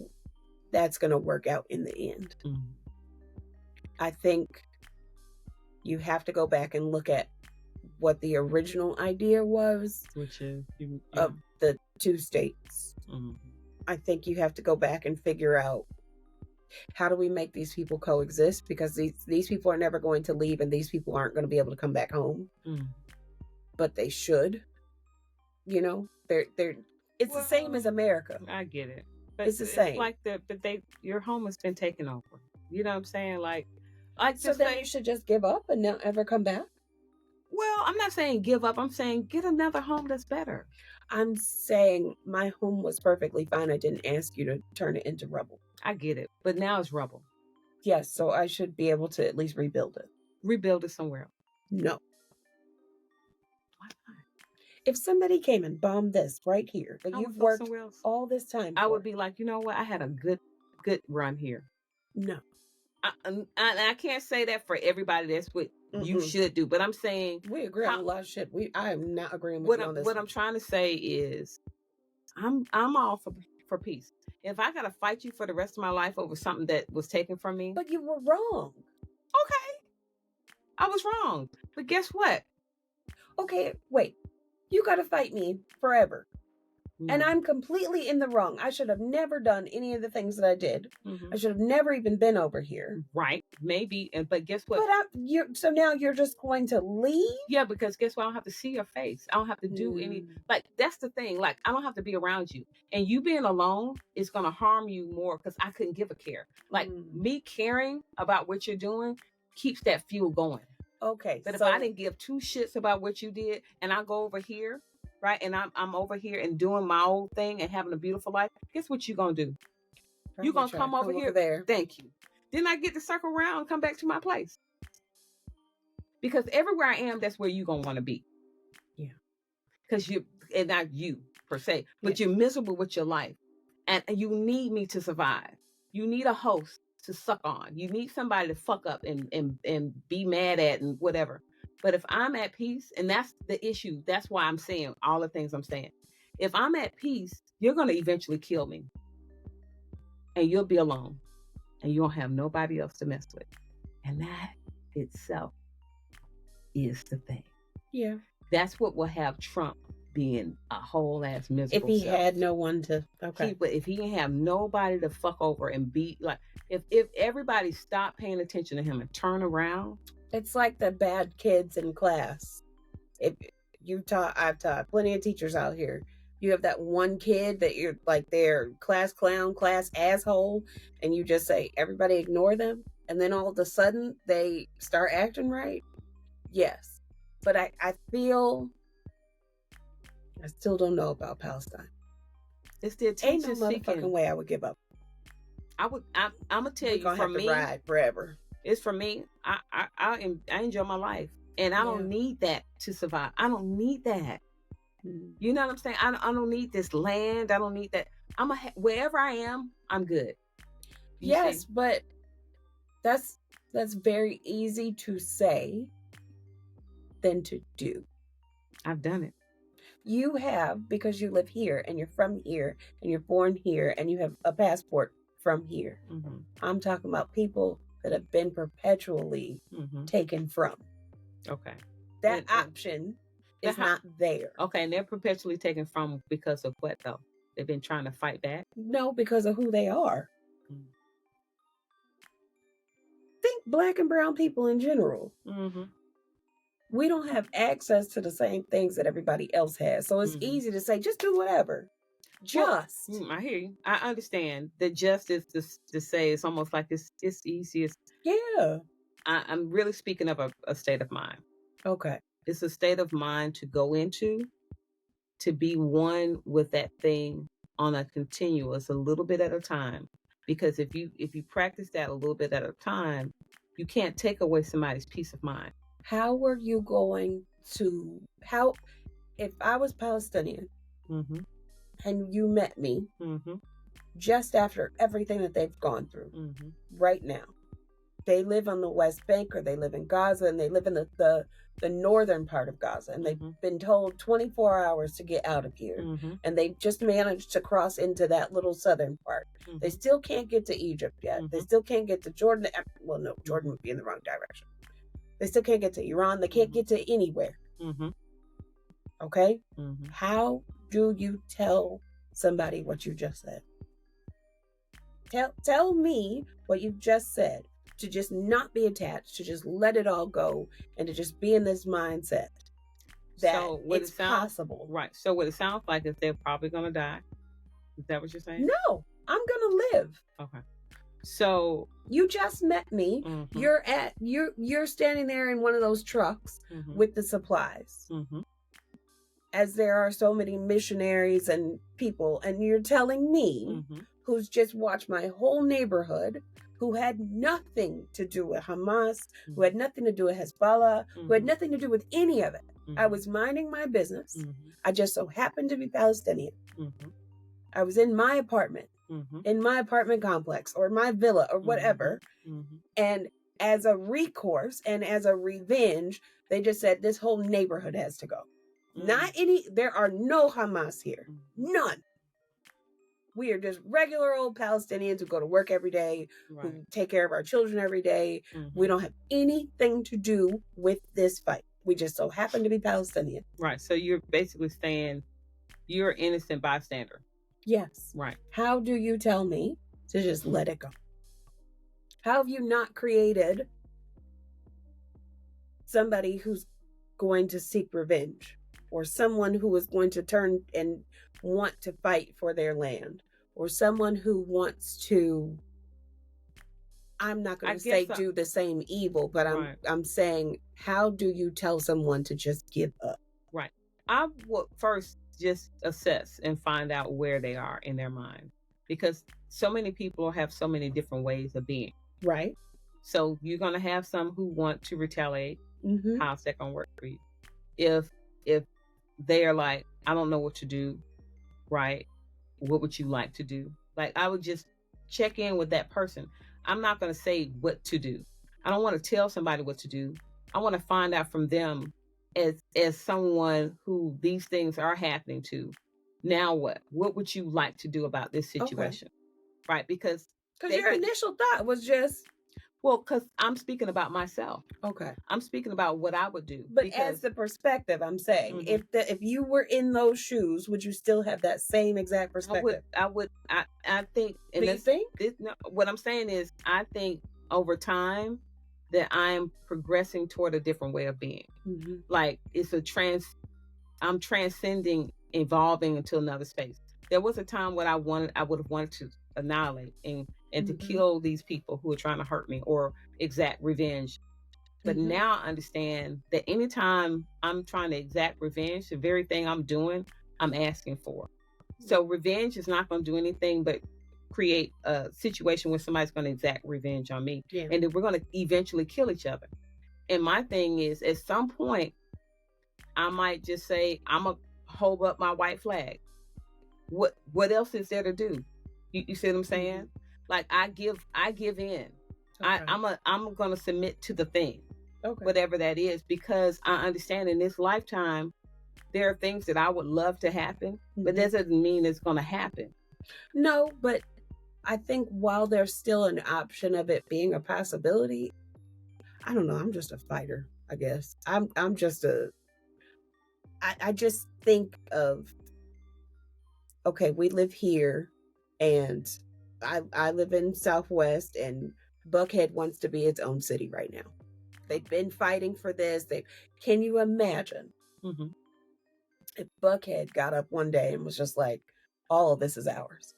that's going to work out in the end. I think you have to go back and look at what the original idea was, which is of the two states. I think you have to go back and figure out, how do we make these people coexist? Because these people are never going to leave, and these people aren't going to be able to come back home. But they should. They're it's the same as America. I get it. But it's the same. Like your home has been taken over. You know what I'm saying? Like so then you should just give up and not ever come back? Well, I'm not saying give up. I'm saying get another home that's better. I'm saying my home was perfectly fine. I didn't ask you to turn it into rubble. I get it. But now it's rubble. Yes, so I should be able to at least rebuild it. Rebuild it somewhere else. No. Why not? If somebody came and bombed this right here, that you've worked all this time I would be like, you know what? I had a good run here. No. I can't say that for everybody. That's what you should do. But I'm saying we agree on a lot of shit. I am not agreeing with you on this. What I'm trying to say is, I'm all for peace. If I gotta fight you for the rest of my life over something that was taken from me, but you were wrong. Okay, I was wrong. But guess what? Okay, wait. You gotta fight me forever. And I'm completely in the wrong. I should have never done any of the things that I did. I should have never even been over here. Right. Maybe. But guess what? But so now you're just going to leave? Yeah, because guess what? I don't have to see your face. I don't have to do any, that's the thing. Like, I don't have to be around you. And you being alone is going to harm you more, because I couldn't give a care. Like, me caring about what you're doing keeps that fuel going. Okay. But if I didn't give two shits about what you did, and I go over here, right, and I'm over here and doing my own thing and having a beautiful life, guess what you're going to do? You're going to come over here. There. Thank you. Then I get to circle around and come back to my place. Because everywhere I am, that's where you're going to want to be. Yeah. Because and not you per se, but you're miserable with your life. And you need me to survive. You need a host to suck on. You need somebody to fuck up and be mad at and whatever. But if I'm at peace, and that's the issue, that's why I'm saying all the things I'm saying. If I'm at peace, you're going to eventually kill me. And you'll be alone. And you don't have nobody else to mess with. And that itself is the thing. Yeah. That's what will have Trump being a whole ass miserable if he self. had no one to, okay. If he didn't have nobody to fuck over and be like, if everybody stopped paying attention to him and turn around. It's like the bad kids in class. I've taught plenty of teachers out here. You have that one kid that you're like their class clown, class asshole, and you just say, everybody ignore them. And then all of a sudden they start acting right. Yes. But I feel, I still don't know about Palestine. It's the Ain't attention no seeking. motherfucking way I would give up. I'm gonna tell you, for me, ride forever. It's for me. I enjoy my life, and I don't need that to survive. I don't need that. You know what I'm saying? I don't need this land. I don't need that. Wherever I am, I'm good. Yes, but that's very easy to say than to do. I've done it. You have, because you live here and you're from here and you're born here and you have a passport from here. Mm-hmm. I'm talking about people that have been perpetually taken from. Okay. That option is not there. Okay, and they're perpetually taken from because of what, though? They've been trying to fight back? No, because of who they are. Think Black and brown people in general. Mm-hmm. We don't have access to the same things that everybody else has. So it's easy to say, just do whatever. Just. Well, I hear you. I understand. The justice to say it's almost like it's easiest. Yeah. I'm really speaking of a state of mind. Okay. It's a state of mind to go into, to be one with that thing on a continuous, a little bit at a time. Because if you practice that a little bit at a time, you can't take away somebody's peace of mind. How were you going to, if I was Palestinian and you met me just after everything that they've gone through right now, they live on the West Bank or they live in Gaza and they live in the northern part of Gaza and they've been told 24 hours to get out of here and they just managed to cross into that little southern part. They still can't get to Egypt yet. They still can't get to Jordan. Well, no, Jordan would be in the wrong direction. They still can't get to Iran. They can't get to anywhere. Okay? How do you tell somebody what you just said? Tell me what you just said. To just not be attached, to just let it all go, and to just be in this mindset that it's possible. Right. So what it sounds like is they're probably going to die. Is that what you're saying? No, I'm going to live. Okay. So you just met me. You're standing there in one of those trucks with the supplies. As there are so many missionaries and people, and you're telling me, who's just watched my whole neighborhood, who had nothing to do with Hamas, who had nothing to do with Hezbollah, who had nothing to do with any of it. I was minding my business. I just so happened to be Palestinian. I was in my apartment, in my apartment complex, or my villa, or whatever. And as a recourse and as a revenge, they just said, this whole neighborhood has to go. There are no Hamas here. None. We are just regular old Palestinians who go to work every day, who take care of our children every day. We don't have anything to do with this fight. We just so happen to be Palestinian. Right. So you're basically saying you're an innocent bystander. Yes. Right. How do you tell me to just let it go? How have you not created somebody who's going to seek revenge, or someone who is going to turn and want to fight for their land, or someone who wants to, I'm not going to say do the same evil, but I'm saying, how do you tell someone to just give up? Right. I would first just assess and find out where they are in their mind, because so many people have so many different ways of being. Right. So you're going to have some who want to retaliate. How's that going to work for you? If they are like, I don't know what to do, right? What would you like to do? Like, I would just check in with that person. I'm not going to say what to do. I don't want to tell somebody what to do. I want to find out from them as someone who these things are happening to. Now what? What would you like to do about this situation? Okay. Right? Because your initial thought was just... Well, because I'm speaking about myself. Okay. I'm speaking about what I would do. But as the perspective, I'm saying, if you were in those shoes, would you still have that same exact perspective? I think. Do you think? What I'm saying is, I think over time that I'm progressing toward a different way of being. Like, I'm transcending evolving into another space. There was a time when I would have wanted to annihilate and to kill these people who are trying to hurt me or exact revenge. But now I understand that anytime I'm trying to exact revenge, the very thing I'm doing, I'm asking for. So revenge is not going to do anything but create a situation where somebody's going to exact revenge on me. Yeah. And then we're going to eventually kill each other. And my thing is, at some point, I might just say, I'm going to hold up my white flag. What else is there to do? You see what I'm saying? Like I give in. Okay. I'm going to submit to the thing, whatever that is, because I understand in this lifetime, there are things that I would love to happen, but that doesn't mean it's going to happen. No, but I think while there's still an option of it being a possibility, I don't know. I'm just a fighter, I guess. I'm just I just think of, okay, we live here and I live in Southwest and Buckhead wants to be its own city right now. They've been fighting for this. Can you imagine if Buckhead got up one day and was just like, all of this is ours?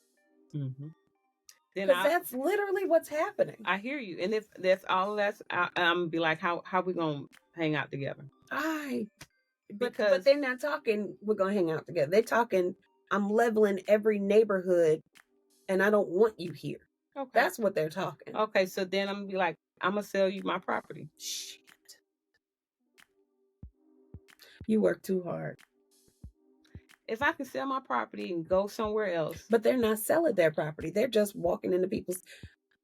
Because that's literally what's happening. I hear you. And if that's all that's, I'm going to be like, how we going to hang out together? But they're not talking, we're going to hang out together. They're talking, I'm leveling every neighborhood and I don't want you here. Okay. That's what they're talking. Okay, so then I'm going to be like, I'm going to sell you my property. Shit. You work too hard. If I can sell my property and go somewhere else. But they're not selling their property. They're just walking into people's...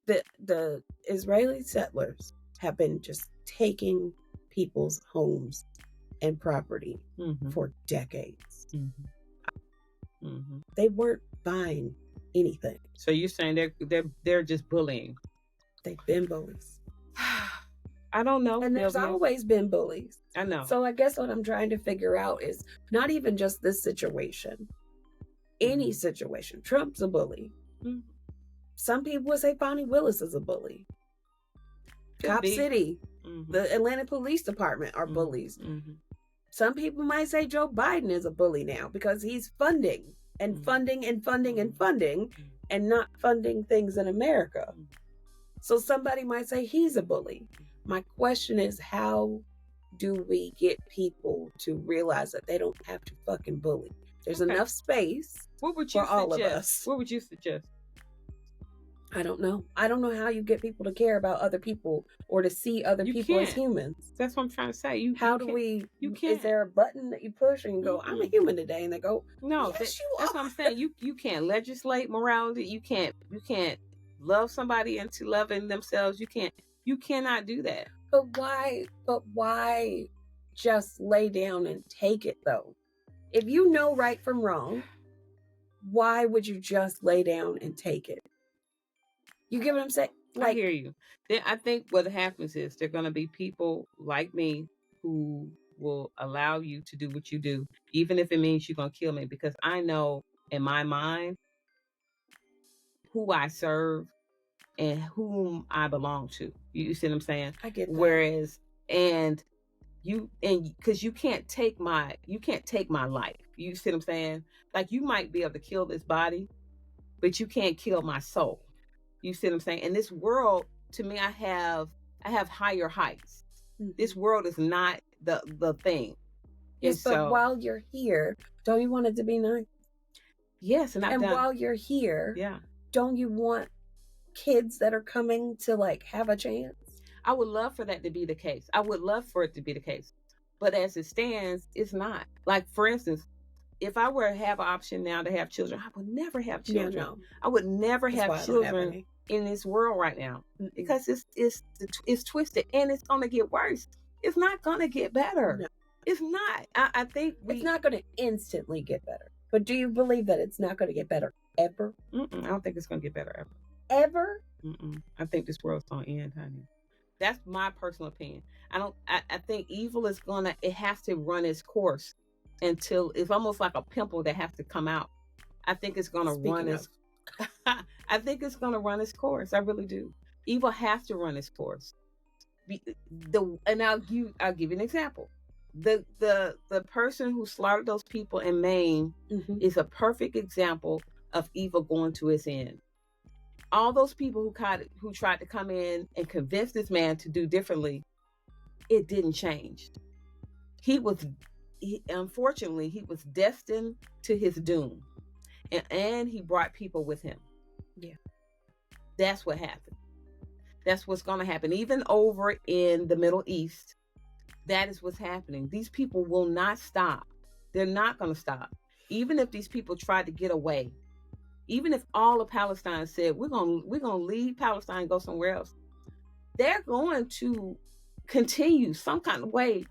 The Israeli settlers have been just taking people's homes and property for decades. They weren't buying anything. So you're saying they're just bullying? They've been bullies. I don't know. And there's always been bullies. I know. So I guess what I'm trying to figure out is not even just this situation. Any situation. Trump's a bully. Some people would say Faniwillis is a bully. Cop City, the Atlanta Police Department are bullies. Some people might say Joe Biden is a bully now because he's funding and funding and funding and funding and not funding things in America. So somebody might say he's a bully. My question is, how do we get people to realize that they don't have to fucking bully? There's enough space for all of us. What would you suggest? I don't know. I don't know how you get people to care about other people or to see other people as humans. That's what I'm trying to say. Is there a button that you push and you go, I'm a human today? And they go, no, yes, that's what I'm saying. You can't legislate morality. You can't love somebody into loving themselves. You cannot do that. But why just lay down and take it though? If you know right from wrong, why would you just lay down and take it? You get what I'm saying? I hear you. Then I think what happens is there are going to be people like me who will allow you to do what you do, even if it means you're going to kill me, because I know in my mind who I serve and whom I belong to. You see what I'm saying? I get that. Whereas, because you can't take my life. You see what I'm saying? Like, you might be able to kill this body, but you can't kill my soul. You see what I'm saying? In this world, to me, I have higher heights. This world is not the thing. Yes, but while you're here, don't you want it to be nice? Yes, and while you're here, don't you want kids that are coming to like have a chance? I would love for that to be the case. I would love for it to be the case. But as it stands, it's not. Like, for instance, if I were to have an option now to have children, I would never have children. No. I would never have children in this world right now because it's twisted and it's going to get worse. It's not going to get better. No. It's not. I think it's not going to instantly get better. But do you believe that it's not going to get better ever? I don't think it's going to get better ever. Ever? I think this world's going to end, honey. That's my personal opinion. I think evil is it has to run its course until it's almost like a pimple that has to come out. I think it's going to run its I think it's going to run its course. I really do. Evil has to run its course. And I'll give you an example. The person who slaughtered those people in Maine is a perfect example of evil going to its end. All those people who tried to come in and convince this man to do differently, it didn't change. Unfortunately, he was destined to his doom, and he brought people with him. Yeah, that's what happened. That's what's going to happen. Even over in the Middle East, that is what's happening. These people will not stop. They're not going to stop. Even if these people tried to get away, even if all of Palestine said, we're going to leave Palestine and go somewhere else, they're going to continue some kind of way,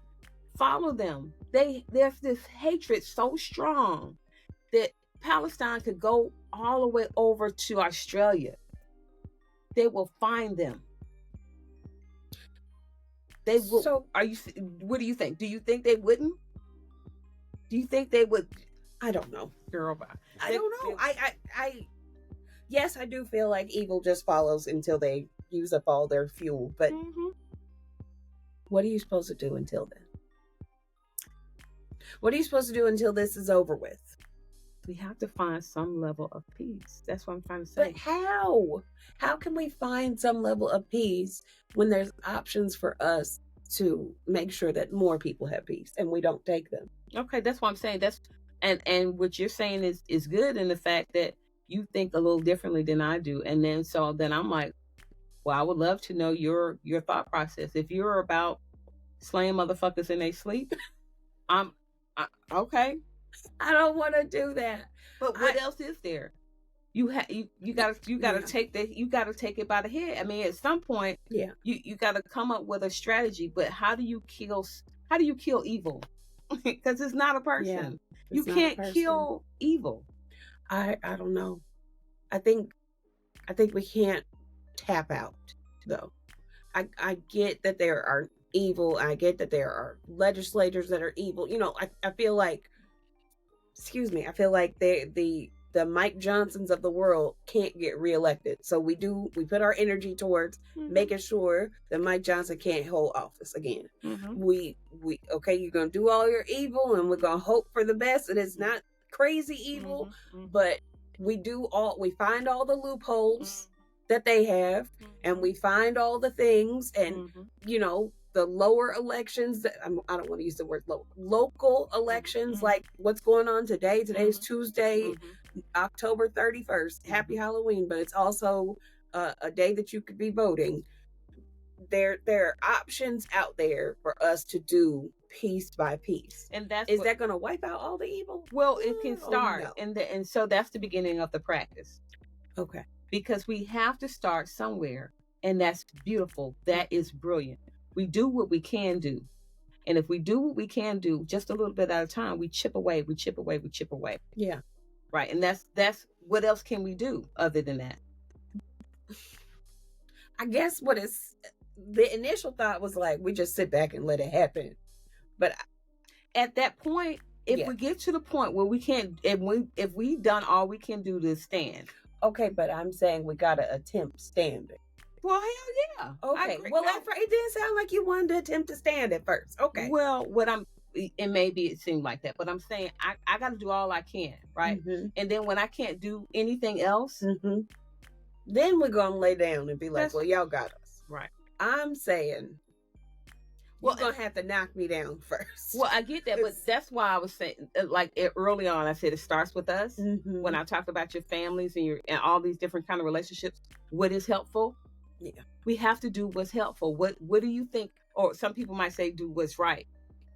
follow them. There's this hatred so strong that Palestine could go all the way over to Australia. They will find them. They will. So, what do you think? Do you think they wouldn't? Do you think they would? I don't know, girl. I don't know. Yes, I do feel like evil just follows until they use up all their fuel. But what are you supposed to do until then? What are you supposed to do until this is over with? We have to find some level of peace. That's what I'm trying to say. But how? How can we find some level of peace when there's options for us to make sure that more people have peace and we don't take them? Okay, that's what I'm saying. And what you're saying is good in the fact that you think a little differently than I do. And then I'm like, well, I would love to know your thought process. If you're about slaying motherfuckers in their sleep, okay. I don't want to do that. But what else is there? You gotta take it by the head. I mean, at some point, you gotta come up with a strategy. But how do you kill evil? Because it's not a person. You can't kill evil. I don't know. I think we can't tap out though. I get that there are evil. I get that there are legislators that are evil. You know, I feel like. Excuse me. I feel like the Mike Johnsons of the world can't get reelected. So we put our energy towards making sure that Mike Johnson can't hold office again. We okay, you're gonna do all your evil and we're gonna hope for the best. And it's not crazy evil, but we find all the loopholes that they have, and we find all the things, and you know, the lower elections, I don't want to use the word local elections, like what's going on today. Today's Tuesday, October 31st. Happy Halloween, but it's also a day that you could be voting. There are options out there for us to do piece by piece. And that going to wipe out all the evil? Well, it can start. No. And so that's the beginning of the practice. Okay. Because we have to start somewhere, and that's beautiful. That is brilliant. We do what we can do. And if we do what we can do just a little bit at a time, we chip away. Yeah. Right. And that's what else can we do other than that? I guess the initial thought was like, we just sit back and let it happen. But at that point, if we get to the point where we can't, if we done all we can do to stand. Okay, but I'm saying we got to attempt standing. Well, hell yeah. Okay. Well, it didn't sound like you wanted to attempt to stand at first. Okay. Well, and maybe it seemed like that, but I'm saying I got to do all I can, right? And then when I can't do anything else, then we're going to lay down and be like, well, y'all got us. Right. I'm saying, you're going to have to knock me down first. Well, I get that, but that's why I was saying, like early on, I said it starts with us. When I talked about your families and all these different kind of relationships, what is helpful? Yeah, we have to do what's helpful. What do you think? Or some people might say do what's right,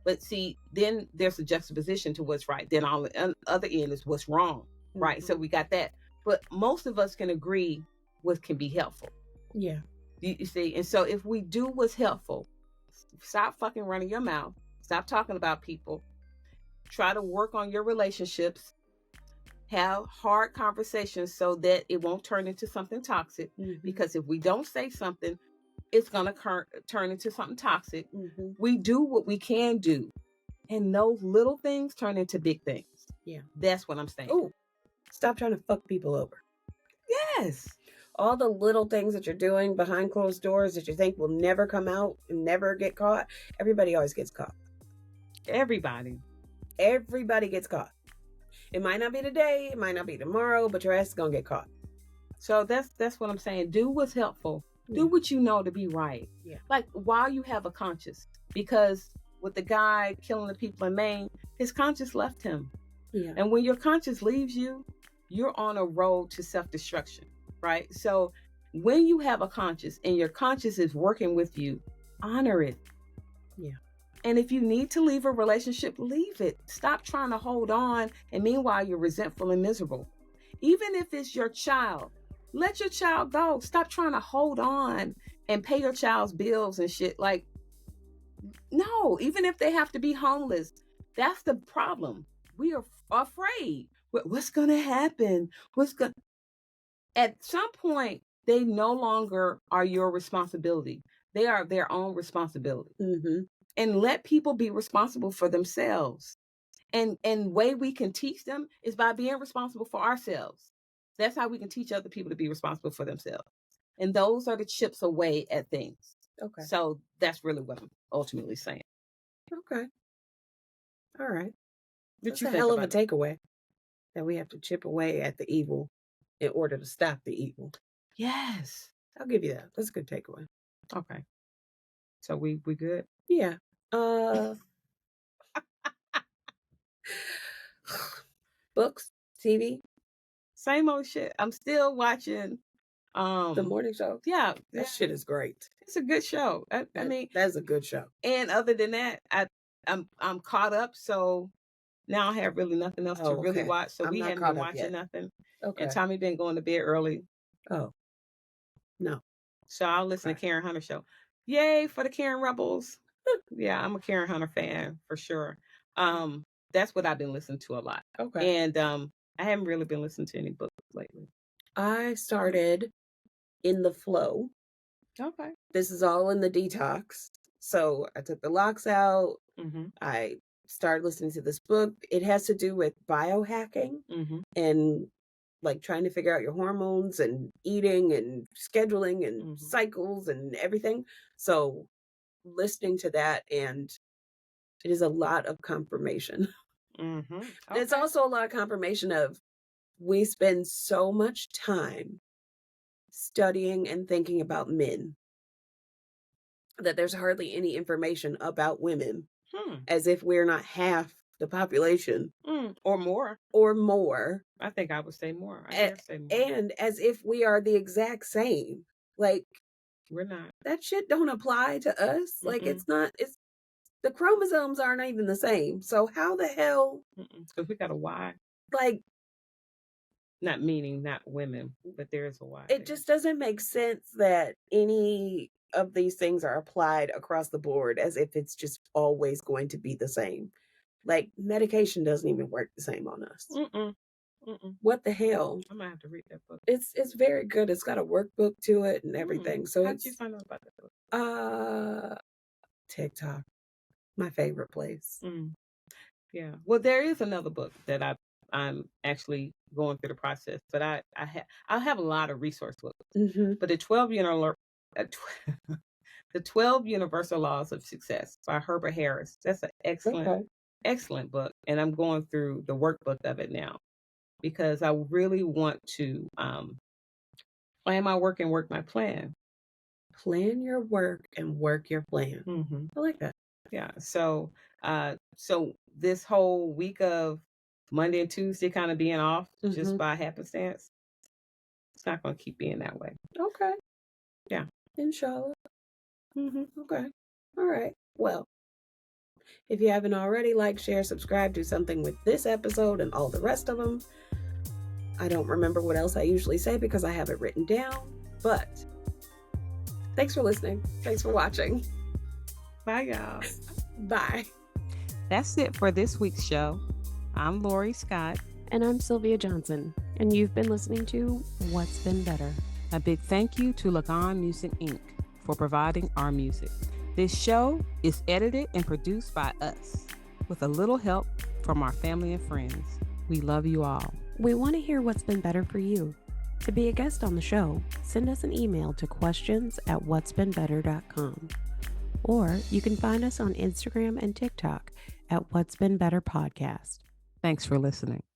but see, then there's a juxtaposition to what's right. Then on the other end is what's wrong, right? So we got that, but most of us can agree what can be helpful. Yeah, you see, and so if we do what's helpful, stop fucking running your mouth, stop talking about people, try to work on your relationships. Have hard conversations so that it won't turn into something toxic. Because if we don't say something, it's going to turn into something toxic. We do what we can do. And those little things turn into big things. Yeah. That's what I'm saying. Ooh, stop trying to fuck people over. Yes. All the little things that you're doing behind closed doors that you think will never come out and never get caught. Everybody always gets caught. Everybody. Everybody gets caught. It might not be today, it might not be tomorrow, but your ass is gonna get caught. So that's what I'm saying. Do what's helpful. Do what you know to be right. Yeah. Like while you have a conscience, because with the guy killing the people in Maine, his conscience left him. Yeah. And when your conscience leaves you, you're on a road to self-destruction, right? So when you have a conscience and your conscience is working with you, honor it. Yeah. And if you need to leave a relationship, leave it. Stop trying to hold on. And meanwhile, you're resentful and miserable. Even if it's your child, let your child go. Stop trying to hold on and pay your child's bills and shit. Like, no, even if they have to be homeless, that's the problem. We are afraid. What's going to happen? At some point, they no longer are your responsibility. They are their own responsibility. Mm-hmm. And let people be responsible for themselves. And way we can teach them is by being responsible for ourselves. That's how we can teach other people to be responsible for themselves. And those are the chips away at things. Okay. So that's really what I'm ultimately saying. Okay. All right. That's a hell of a takeaway, that we have to chip away at the evil in order to stop the evil. Yes. I'll give you that. That's a good takeaway. Okay. So we good? Yeah. Books, TV. Same old shit. I'm still watching The morning show. Yeah. That shit is great. It's a good show. I mean, that's a good show. And other than that, I'm caught up, so now I have really nothing else to really watch. So we haven't been watching nothing. Okay. And Tommy been going to bed early. Oh. No. So I'll listen to Karen Hunter show. Yay for the Karen Rebels. Yeah, I'm a Karen Hunter fan for sure. That's what I've been listening to a lot. Okay. And I haven't really been listening to any books lately. I started In the Flow. Okay. This is all in the detox. So I took the locks out. Mm-hmm. I started listening to this book. It has to do with biohacking and like trying to figure out your hormones and eating and scheduling and cycles and everything. So listening to that, and it is a lot of confirmation. Okay. It's also a lot of confirmation of we spend so much time studying and thinking about men that there's hardly any information about women, as if we're not half the population or more. I think I would say more. I dare say more. And as if we are the exact same. Like, we're not. That shit don't apply to us. Like, it's not. It's the chromosomes aren't even the same. So how the hell? Because we got a Y. Like, not meaning not women, but there is a Y. It just doesn't make sense that any of these things are applied across the board as if it's just always going to be the same. Like, medication doesn't even work the same on us. What the hell? I might have to read that book. It's very good. It's got a workbook to it and everything. So how did you find out about that book? TikTok, my favorite place. Yeah. Well, there is another book that I'm actually going through the process, but I have a lot of resource books. But the 12 Universal Laws of Success by Herbert Harris. That's an excellent book, and I'm going through the workbook of it now because I really want to plan my work and work my plan. Plan your work and work your plan. I like that. Yeah. So this whole week of Monday and Tuesday kind of being off just by happenstance, it's not going to keep being that way. Okay. Yeah. Inshallah. Okay. All right. Well, if you haven't already, like, share, subscribe, do something with this episode and all the rest of them. I don't remember what else I usually say because I have it written down, but thanks for listening. Thanks for watching. Bye, y'all. Bye. That's it for this week's show. I'm Lori Scott. And I'm Sylvia Johnson. And you've been listening to What's Been Better. A big thank you to Lagan Music, Inc. for providing our music. This show is edited and produced by us with a little help from our family and friends. We love you all. We want to hear what's been better for you. To be a guest on the show, send us an email to questions@whatsbeenbetter.com. Or you can find us on Instagram and TikTok at What's Been Better Podcast. Thanks for listening.